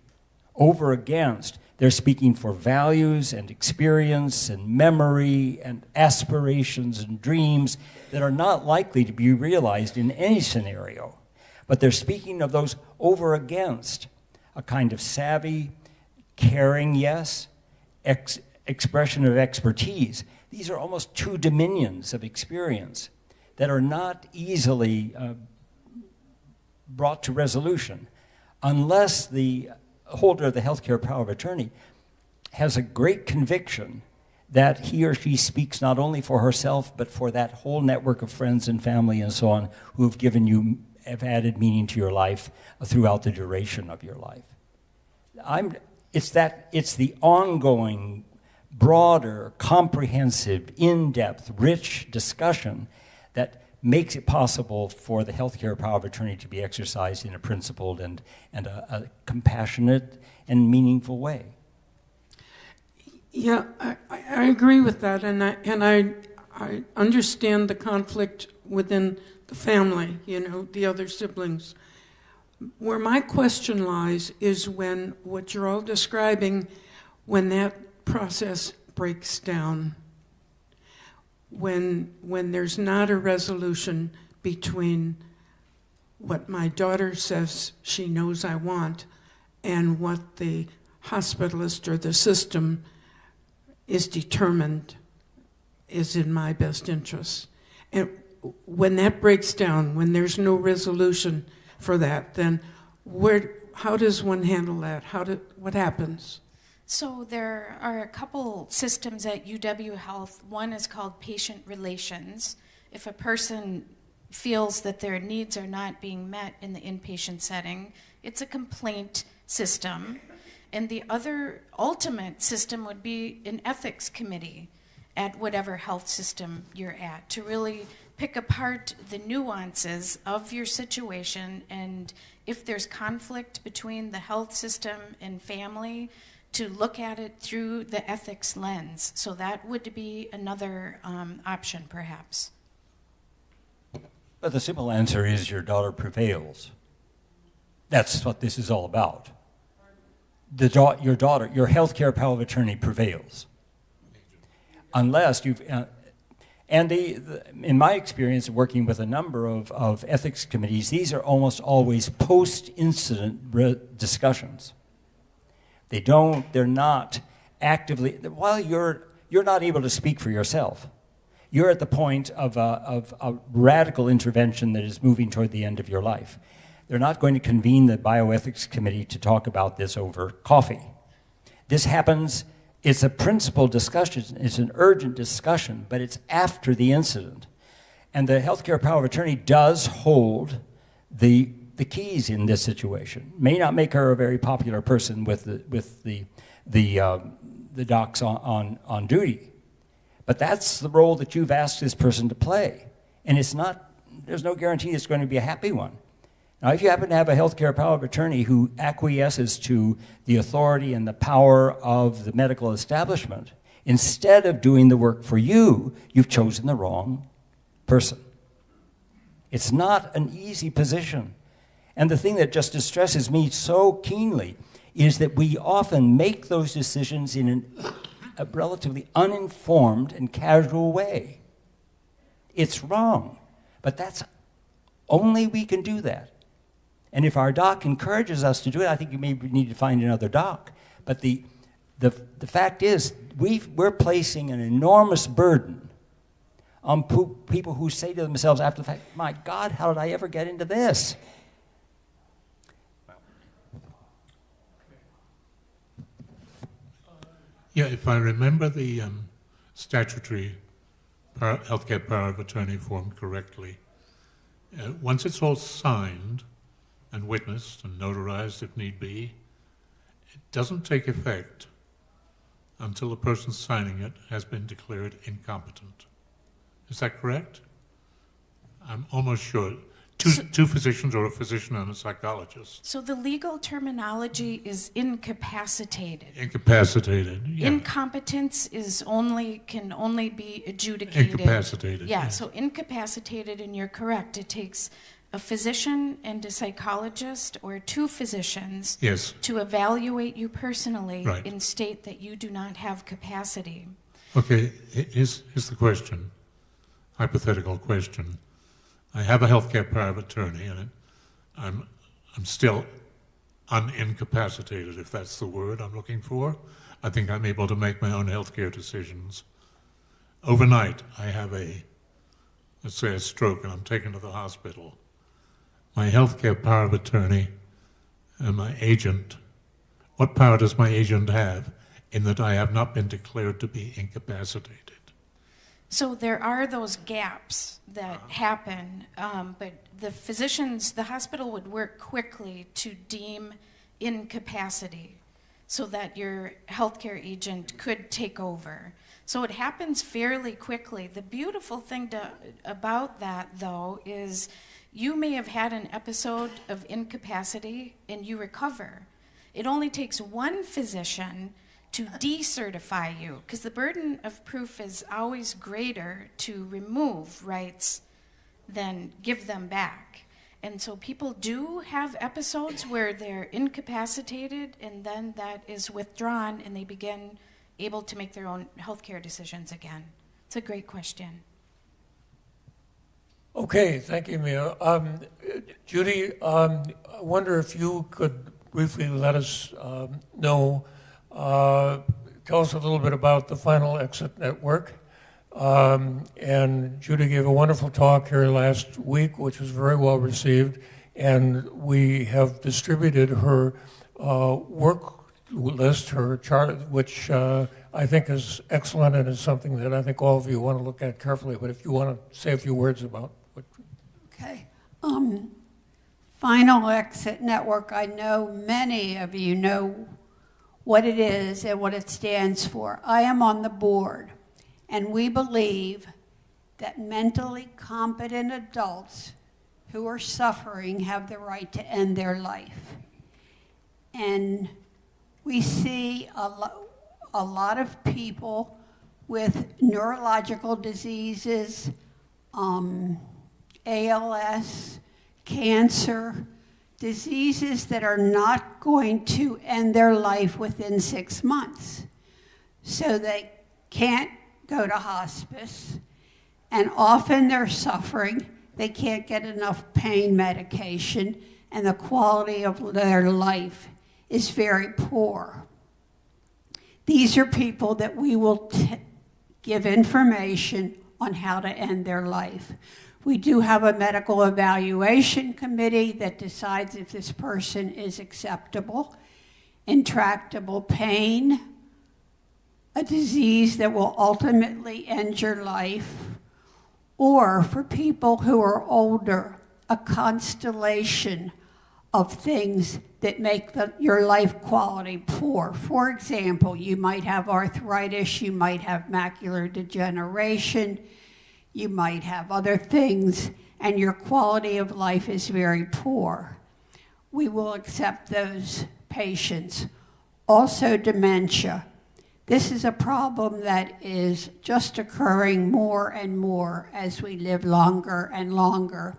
over against. They're speaking for values and experience and memory and aspirations and dreams that are not likely to be realized in any scenario. But they're speaking of those over against a kind of savvy, caring, yes, expression of expertise. These are almost two dominions of experience that are not easily brought to resolution unless the holder of the healthcare power of attorney has a great conviction that he or she speaks not only for herself but for that whole network of friends and family and so on who have added meaning to your life throughout the duration of your life. It's the ongoing, broader, comprehensive, in-depth, rich discussion that makes it possible for the healthcare power of attorney to be exercised in a principled and a compassionate and meaningful way. Yeah, I agree with that, and I understand the conflict within the family, the other siblings. Where my question lies is when what you're all describing, when that process breaks down, when there's not a resolution between what my daughter says she knows I want and what the hospitalist or the system is determined is in my best interest. And when that breaks down, when there's no resolution for that, then how does one handle that? What happens? So there are a couple systems at UW Health. One is called patient relations. If a person feels that their needs are not being met in the inpatient setting, it's a complaint system. And the other ultimate system would be an ethics committee at whatever health system you're at, to really pick apart the nuances of your situation, and if there's conflict between the health system and family, to look at it through the ethics lens. So that would be another option, perhaps. But the simple answer is your daughter prevails. That's what this is all about. Your daughter, your healthcare power of attorney prevails. Unless you've, in my experience working with a number of ethics committees, these are almost always post-incident discussions. They're not actively, while you're not able to speak for yourself, you're at the point of a radical intervention that is moving toward the end of your life. They're not going to convene the bioethics committee to talk about this over coffee. This happens, it's a principal discussion, it's an urgent discussion, but it's after the incident. And the healthcare power of attorney does hold the keys in this situation. May not make her a very popular person with the docs on duty, but that's the role that you've asked this person to play. And there's no guarantee it's going to be a happy one. Now, if you happen to have a healthcare power of attorney who acquiesces to the authority and the power of the medical establishment, instead of doing the work for you, you've chosen the wrong person. It's not an easy position. And the thing that just distresses me so keenly is that we often make those decisions in a relatively uninformed and casual way. It's wrong, but that's only we can do that. And if our doc encourages us to do it, I think you maybe need to find another doc. But the fact is, we're placing an enormous burden on people who say to themselves after the fact, my God, how did I ever get into this? Yeah, if I remember the statutory healthcare power of attorney form correctly, once it's all signed and witnessed and notarized if need be, It doesn't take effect until the person signing it has been declared incompetent. Is that correct? I'm almost sure. Two physicians, or a physician and a psychologist. So the legal terminology is incapacitated. Incapacitated, yeah. Incompetence can only be adjudicated. Incapacitated. Yeah, so incapacitated, and you're correct. It takes a physician and a psychologist, or two physicians, Yes. to evaluate you personally Right. and state that you do not have capacity. Okay, here's the question, hypothetical question. I have a healthcare power of attorney, and I'm still unincapacitated, if that's the word I'm looking for. I think I'm able to make my own healthcare decisions. Overnight, I have let's say a stroke, and I'm taken to the hospital. My healthcare power of attorney and my agent, what power does my agent have in that I have not been declared to be incapacitated? So there are those gaps that happen, but the hospital would work quickly to deem incapacity so that your healthcare agent could take over. So it happens fairly quickly. The beautiful thing about that, though, is you may have had an episode of incapacity and you recover. It only takes one physician to decertify you, because the burden of proof is always greater to remove rights than give them back. And so people do have episodes where they're incapacitated, and then that is withdrawn and they begin able to make their own healthcare decisions again. It's a great question. Okay, thank you, Mia. Judy, I wonder if you could briefly let us know, tell us a little bit about the Final Exit Network. And Judy gave a wonderful talk here last week, which was very well received, and we have distributed her work list, her chart, which I think is excellent and is something that I think all of you want to look at carefully. But if you want to say a few words about what. Okay. Final Exit Network, I know many of you know what it is and what it stands for. I am on the board, and we believe that mentally competent adults who are suffering have the right to end their life. And we see a lot of people with neurological diseases, ALS, cancer, diseases that are not going to end their life within 6 months. So they can't go to hospice, and often they're suffering. They can't get enough pain medication, and the quality of their life is very poor. These are people that we will give information on how to end their life. We do have a medical evaluation committee that decides if this person is acceptable. Intractable pain, a disease that will ultimately end your life, or for people who are older, a constellation of things that make your life quality poor. For example, you might have arthritis, you might have macular degeneration, you might have other things, and your quality of life is very poor. We will accept those patients. Also, dementia. This is a problem that is just occurring more and more as we live longer and longer.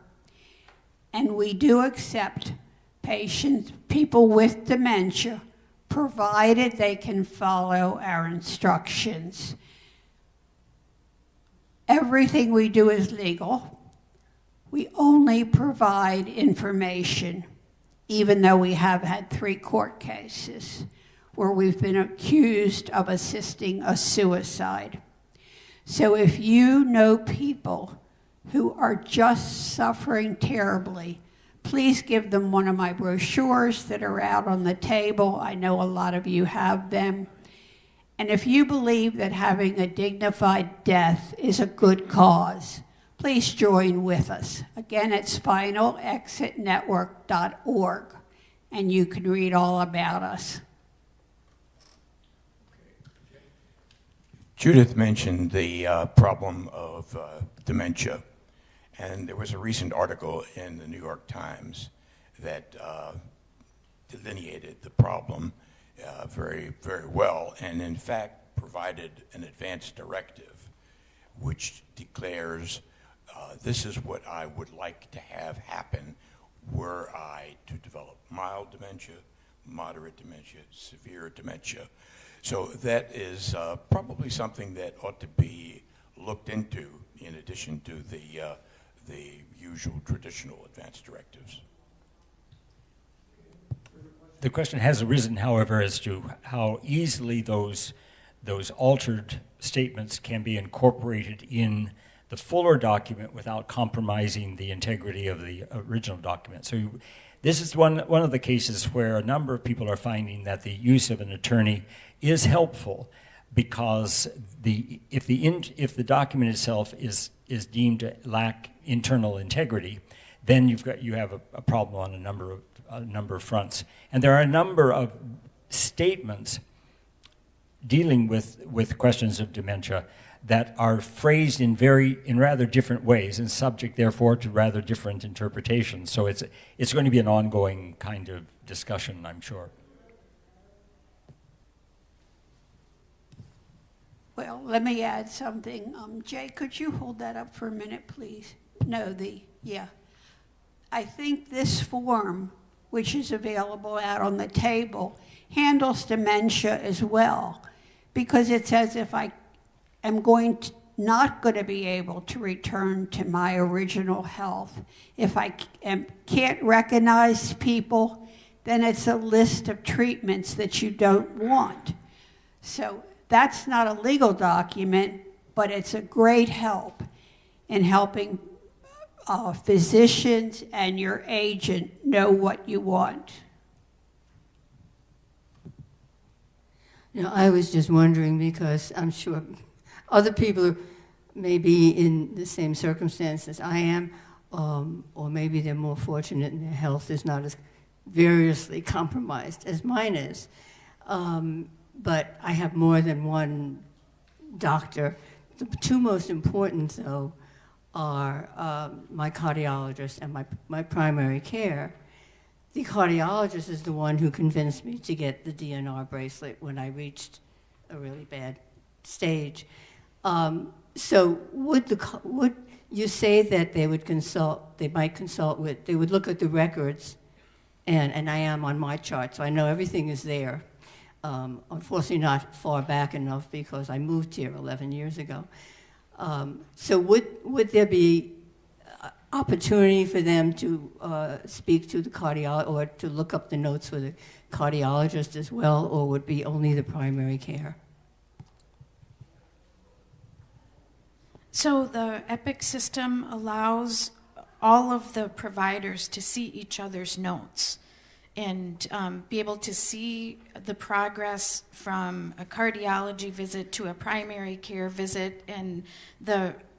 And we do accept patients, people with dementia, provided they can follow our instructions. Everything we do is legal. We only provide information, even though we have had 3 court cases where we've been accused of assisting a suicide. So if you know people who are just suffering terribly, please give them one of my brochures that are out on the table. I know a lot of you have them. And if you believe that having a dignified death is a good cause, please join with us. Again, it's finalexitnetwork.org, and you can read all about us. Judith mentioned the problem of dementia, and there was a recent article in the New York Times that delineated the problem very, very well, and in fact provided an advance directive which declares this is what I would like to have happen were I to develop mild dementia, moderate dementia, severe dementia. So that is probably something that ought to be looked into in addition to the usual traditional advance directives. The question has arisen, however, as to how easily those altered statements can be incorporated in the fuller document without compromising the integrity of the original document. So this is one of the cases where a number of people are finding that the use of an attorney is helpful, because if the document itself is deemed to lack internal integrity, then you have a problem on a number of fronts. And there are a number of statements dealing with questions of dementia that are phrased in rather different ways and subject, therefore, to rather different interpretations. So it's going to be an ongoing kind of discussion, I'm sure. Well, let me add something. Jay, could you hold that up for a minute, please? No, yeah. I think this form, which is available out on the table, handles dementia as well, because it says if I am not going to be able to return to my original health, if I can't recognize people, then it's a list of treatments that you don't want. So that's not a legal document, but it's a great help in helping physicians and your agent know what you want. I was just wondering, because I'm sure other people may be in the same circumstances I am, or maybe they're more fortunate and their health is not as variously compromised as mine is. But I have more than one doctor. The two most important, though, are my cardiologist and my primary care. The cardiologist is the one who convinced me to get the DNR bracelet when I reached a really bad stage. So would you say that they would they would look at the records, and I am on my chart, so I know everything is there. Unfortunately not far back enough, because I moved here 11 years ago. So would there be opportunity for them to speak to the cardiologist, or to look up the notes for the cardiologist as well, or would it be only the primary care? So the EPIC system allows all of the providers to see each other's notes and be able to see the progress from a cardiology visit to a primary care visit. And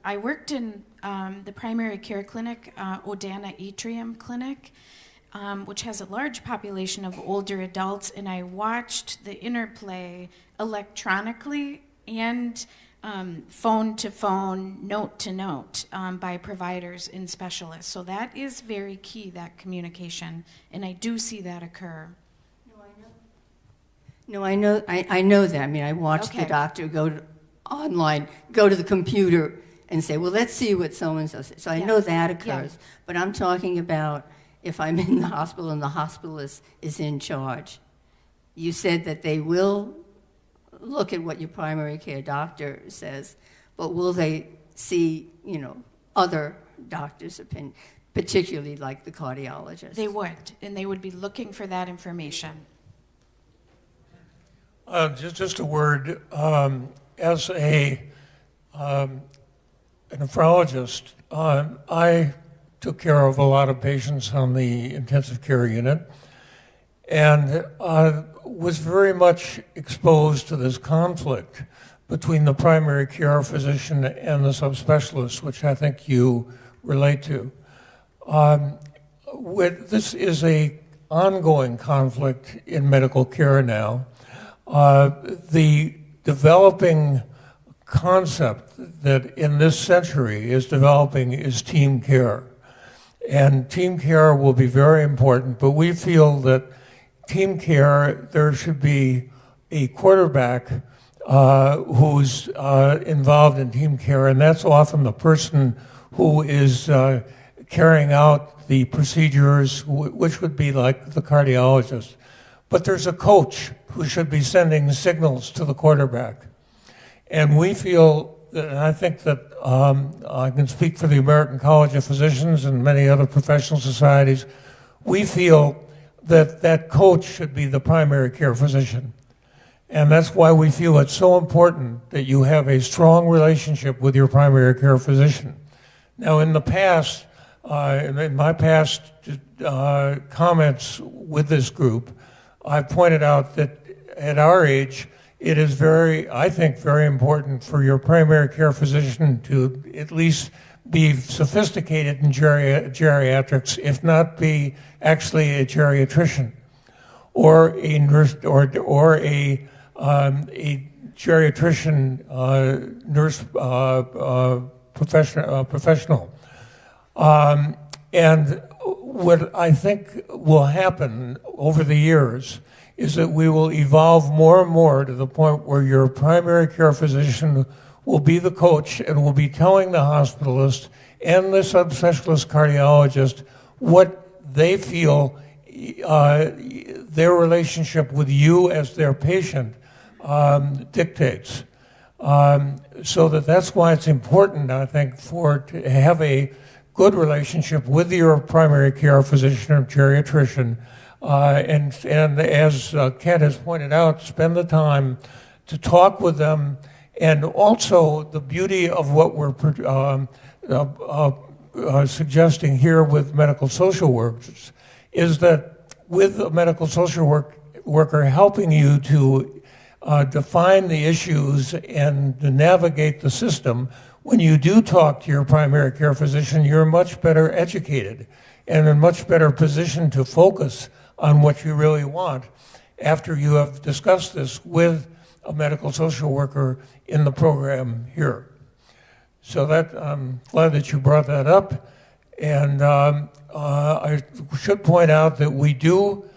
I worked in the primary care clinic, Odana Atrium Clinic, which has a large population of older adults, and I watched the interplay electronically and phone to phone, note to note, by providers and specialists. So that is very key, that communication, and I do see that occur. No, I know that. I mean, I watched the doctor go to the computer and say, well, let's see what so-and-so says. So I know that occurs. Yeah. But I'm talking about if I'm in the hospital and the hospitalist is in charge. You said that they will look at what your primary care doctor says, but will they see, other doctors' opinion, particularly like the cardiologist? They would, and they would be looking for that information. Just a word. As a nephrologist, I took care of a lot of patients on the intensive care unit, and was very much exposed to this conflict between the primary care physician and the subspecialist, which I think you relate to. This is an ongoing conflict in medical care now. The developing concept that in this century is developing is team care. And team care will be very important, but we feel that team care, there should be a quarterback who's involved in team care, and that's often the person who is carrying out the procedures, which would be like the cardiologist. But there's a coach who should be sending signals to the quarterback. And we feel, and I think that I can speak for the American College of Physicians and many other professional societies, we feel that that coach should be the primary care physician. And that's why we feel it's so important that you have a strong relationship with your primary care physician. Now, in the past, in my past comments with this group, I pointed out that at our age, it is very, I think, very important for your primary care physician to at least be sophisticated in geriatrics, if not be actually a geriatrician or a nurse or a geriatrician nurse professional. And what I think will happen over the years is that we will evolve more and more to the point where your primary care physician will be the coach and will be telling the hospitalist and the subspecialist cardiologist what they feel their relationship with you as their patient dictates. So that's why it's important, I think, to have a good relationship with your primary care physician or geriatrician, and as Kent has pointed out, spend the time to talk with them. And also the beauty of what we're suggesting here with medical social workers is that with a medical social worker helping you to define the issues and to navigate the system, when you do talk to your primary care physician, you're much better educated and in a much better position to focus on what you really want after you have discussed this with a medical social worker in the program here. So that I'm glad that you brought that up. And I should point out that we do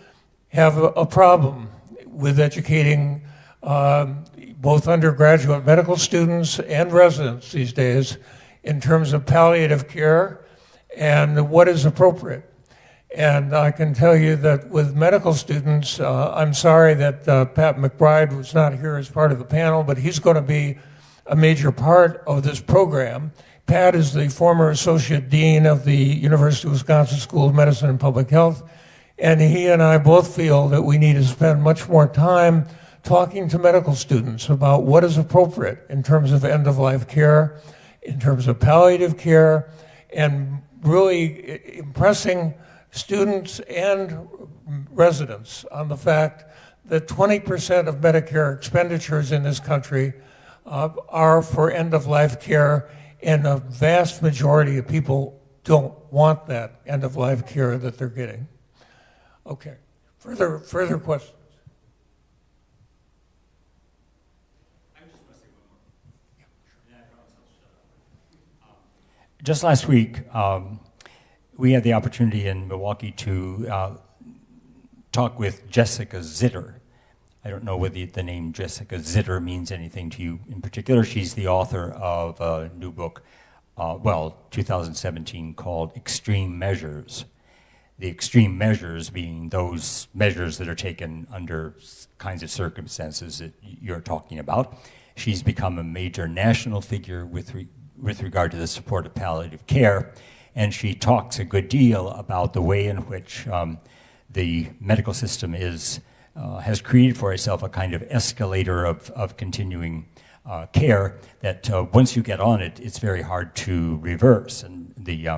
have a problem with educating both undergraduate medical students and residents these days in terms of palliative care and what is appropriate. And I can tell you that with medical students, I'm sorry that Pat McBride was not here as part of the panel, but he's going to be a major part of this program. Pat is the former Associate Dean of the University of Wisconsin School of Medicine and Public Health, and he and I both feel that we need to spend much more time talking to medical students about what is appropriate in terms of end-of-life care, in terms of palliative care, and really impressing students and residents on the fact that 20% of Medicare expenditures in this country are for end-of-life care, and a vast majority of people don't want that end-of-life care that they're getting. Okay, further questions? Just last week, we had the opportunity in Milwaukee to talk with Jessica Zitter. I don't know whether the name Jessica Zitter means anything to you in particular. She's the author of a new book, 2017, called Extreme Measures. The extreme measures being those measures that are taken under kinds of circumstances that you're talking about. She's become a major national figure with regard to the support of palliative care, and she talks a good deal about the way in which the medical system has created for itself a kind of escalator of continuing care that once you get on it, it's very hard to reverse. And the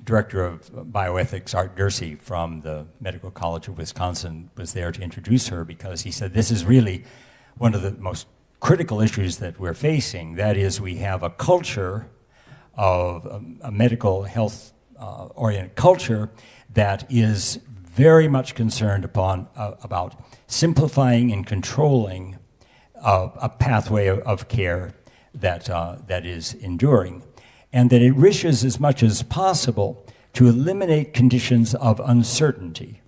director of bioethics, Art Dursey, from the Medical College of Wisconsin, was there to introduce her because he said this is really one of the most critical issues that we're facing. That is, we have a culture of a medical health oriented culture that is very much concerned about simplifying and controlling a pathway of care that is enduring, and that it wishes as much as possible to eliminate conditions of uncertainty.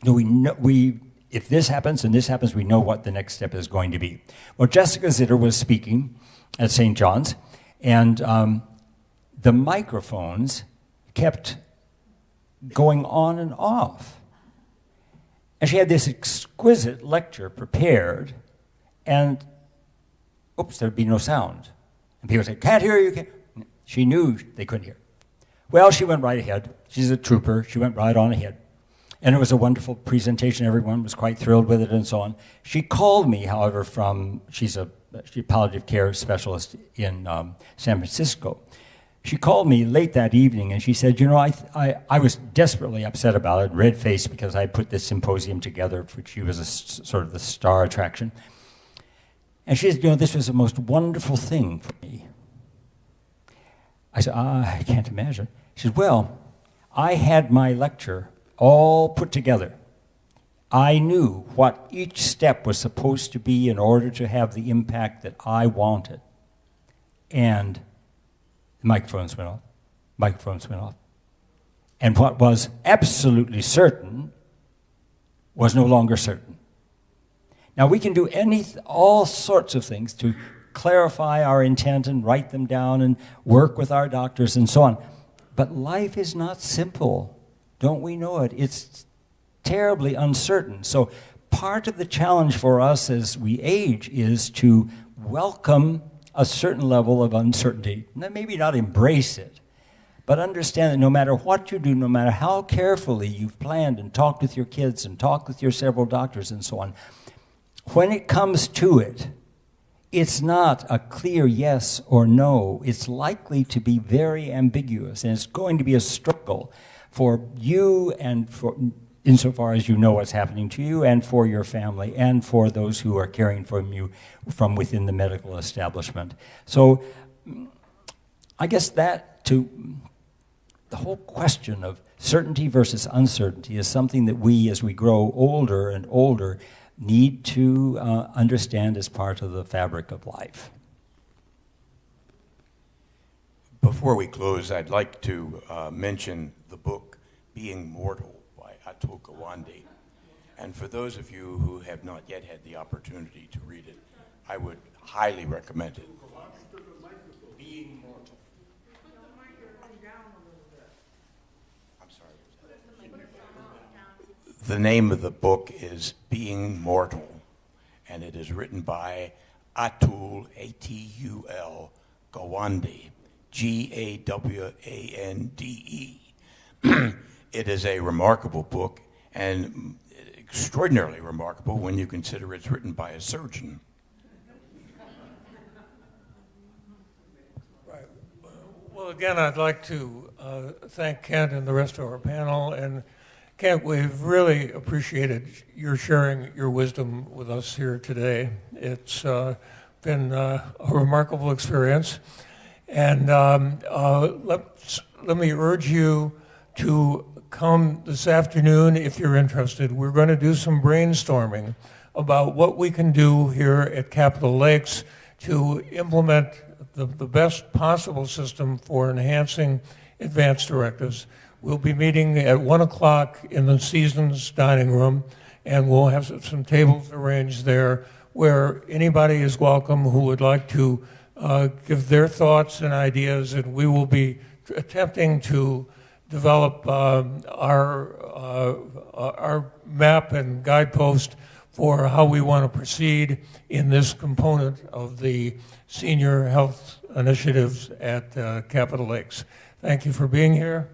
If this happens and this happens, we know what the next step is going to be. Well, Jessica Zitter was speaking at St. John's, and the microphones kept going on and off. And she had this exquisite lecture prepared, and oops, there'd be no sound. And people said, can't hear you. She knew they couldn't hear. Well, she went right ahead. She's a trooper. She went right on ahead. And it was a wonderful presentation. Everyone was quite thrilled with it and so on. She called me, however, she's a palliative care specialist in San Francisco. She called me late that evening and she said, I was desperately upset about it, red-faced, because I put this symposium together, for she was sort of the star attraction. And she said, this was the most wonderful thing for me. I said, I can't imagine. She said, well, I had my lecture all put together. I knew what each step was supposed to be in order to have the impact that I wanted. And the microphones went off. And what was absolutely certain was no longer certain. Now, we can do all sorts of things to clarify our intent and write them down and work with our doctors and so on. But life is not simple. Don't we know it? It's terribly uncertain. So part of the challenge for us as we age is to welcome a certain level of uncertainty. Maybe not embrace it, but understand that no matter what you do, no matter how carefully you've planned and talked with your kids and talked with your several doctors and so on, when it comes to it, it's not a clear yes or no. It's likely to be very ambiguous, and it's going to be a struggle for you and for, insofar as you know what's happening to you, and for your family, and for those who are caring for you from within the medical establishment. So I guess the whole question of certainty versus uncertainty is something that we, as we grow older and older, need to understand as part of the fabric of life. Before we close, I'd like to mention the book Being Mortal by Atul Gawande. And for those of you who have not yet had the opportunity to read it, I would highly recommend it. Being Mortal. I'm sorry. The name of the book is Being Mortal, and it is written by Atul, A-T-U-L, Gawande, Gawande. It is a remarkable book, and extraordinarily remarkable when you consider it's written by a surgeon. Right. Well, again, I'd like to thank Kent and the rest of our panel. And Kent, we've really appreciated your sharing your wisdom with us here today. It's been a remarkable experience. And let me urge you to come this afternoon if you're interested. We're going to do some brainstorming about what we can do here at Capitol Lakes to implement the best possible system for enhancing advance directives. We'll be meeting at 1 o'clock in the Seasons dining room, and we'll have some tables arranged there where anybody is welcome who would like to give their thoughts and ideas, and we will be attempting to develop our map and guidepost for how we want to proceed in this component of the senior health initiatives at Capitol Lakes. Thank you for being here.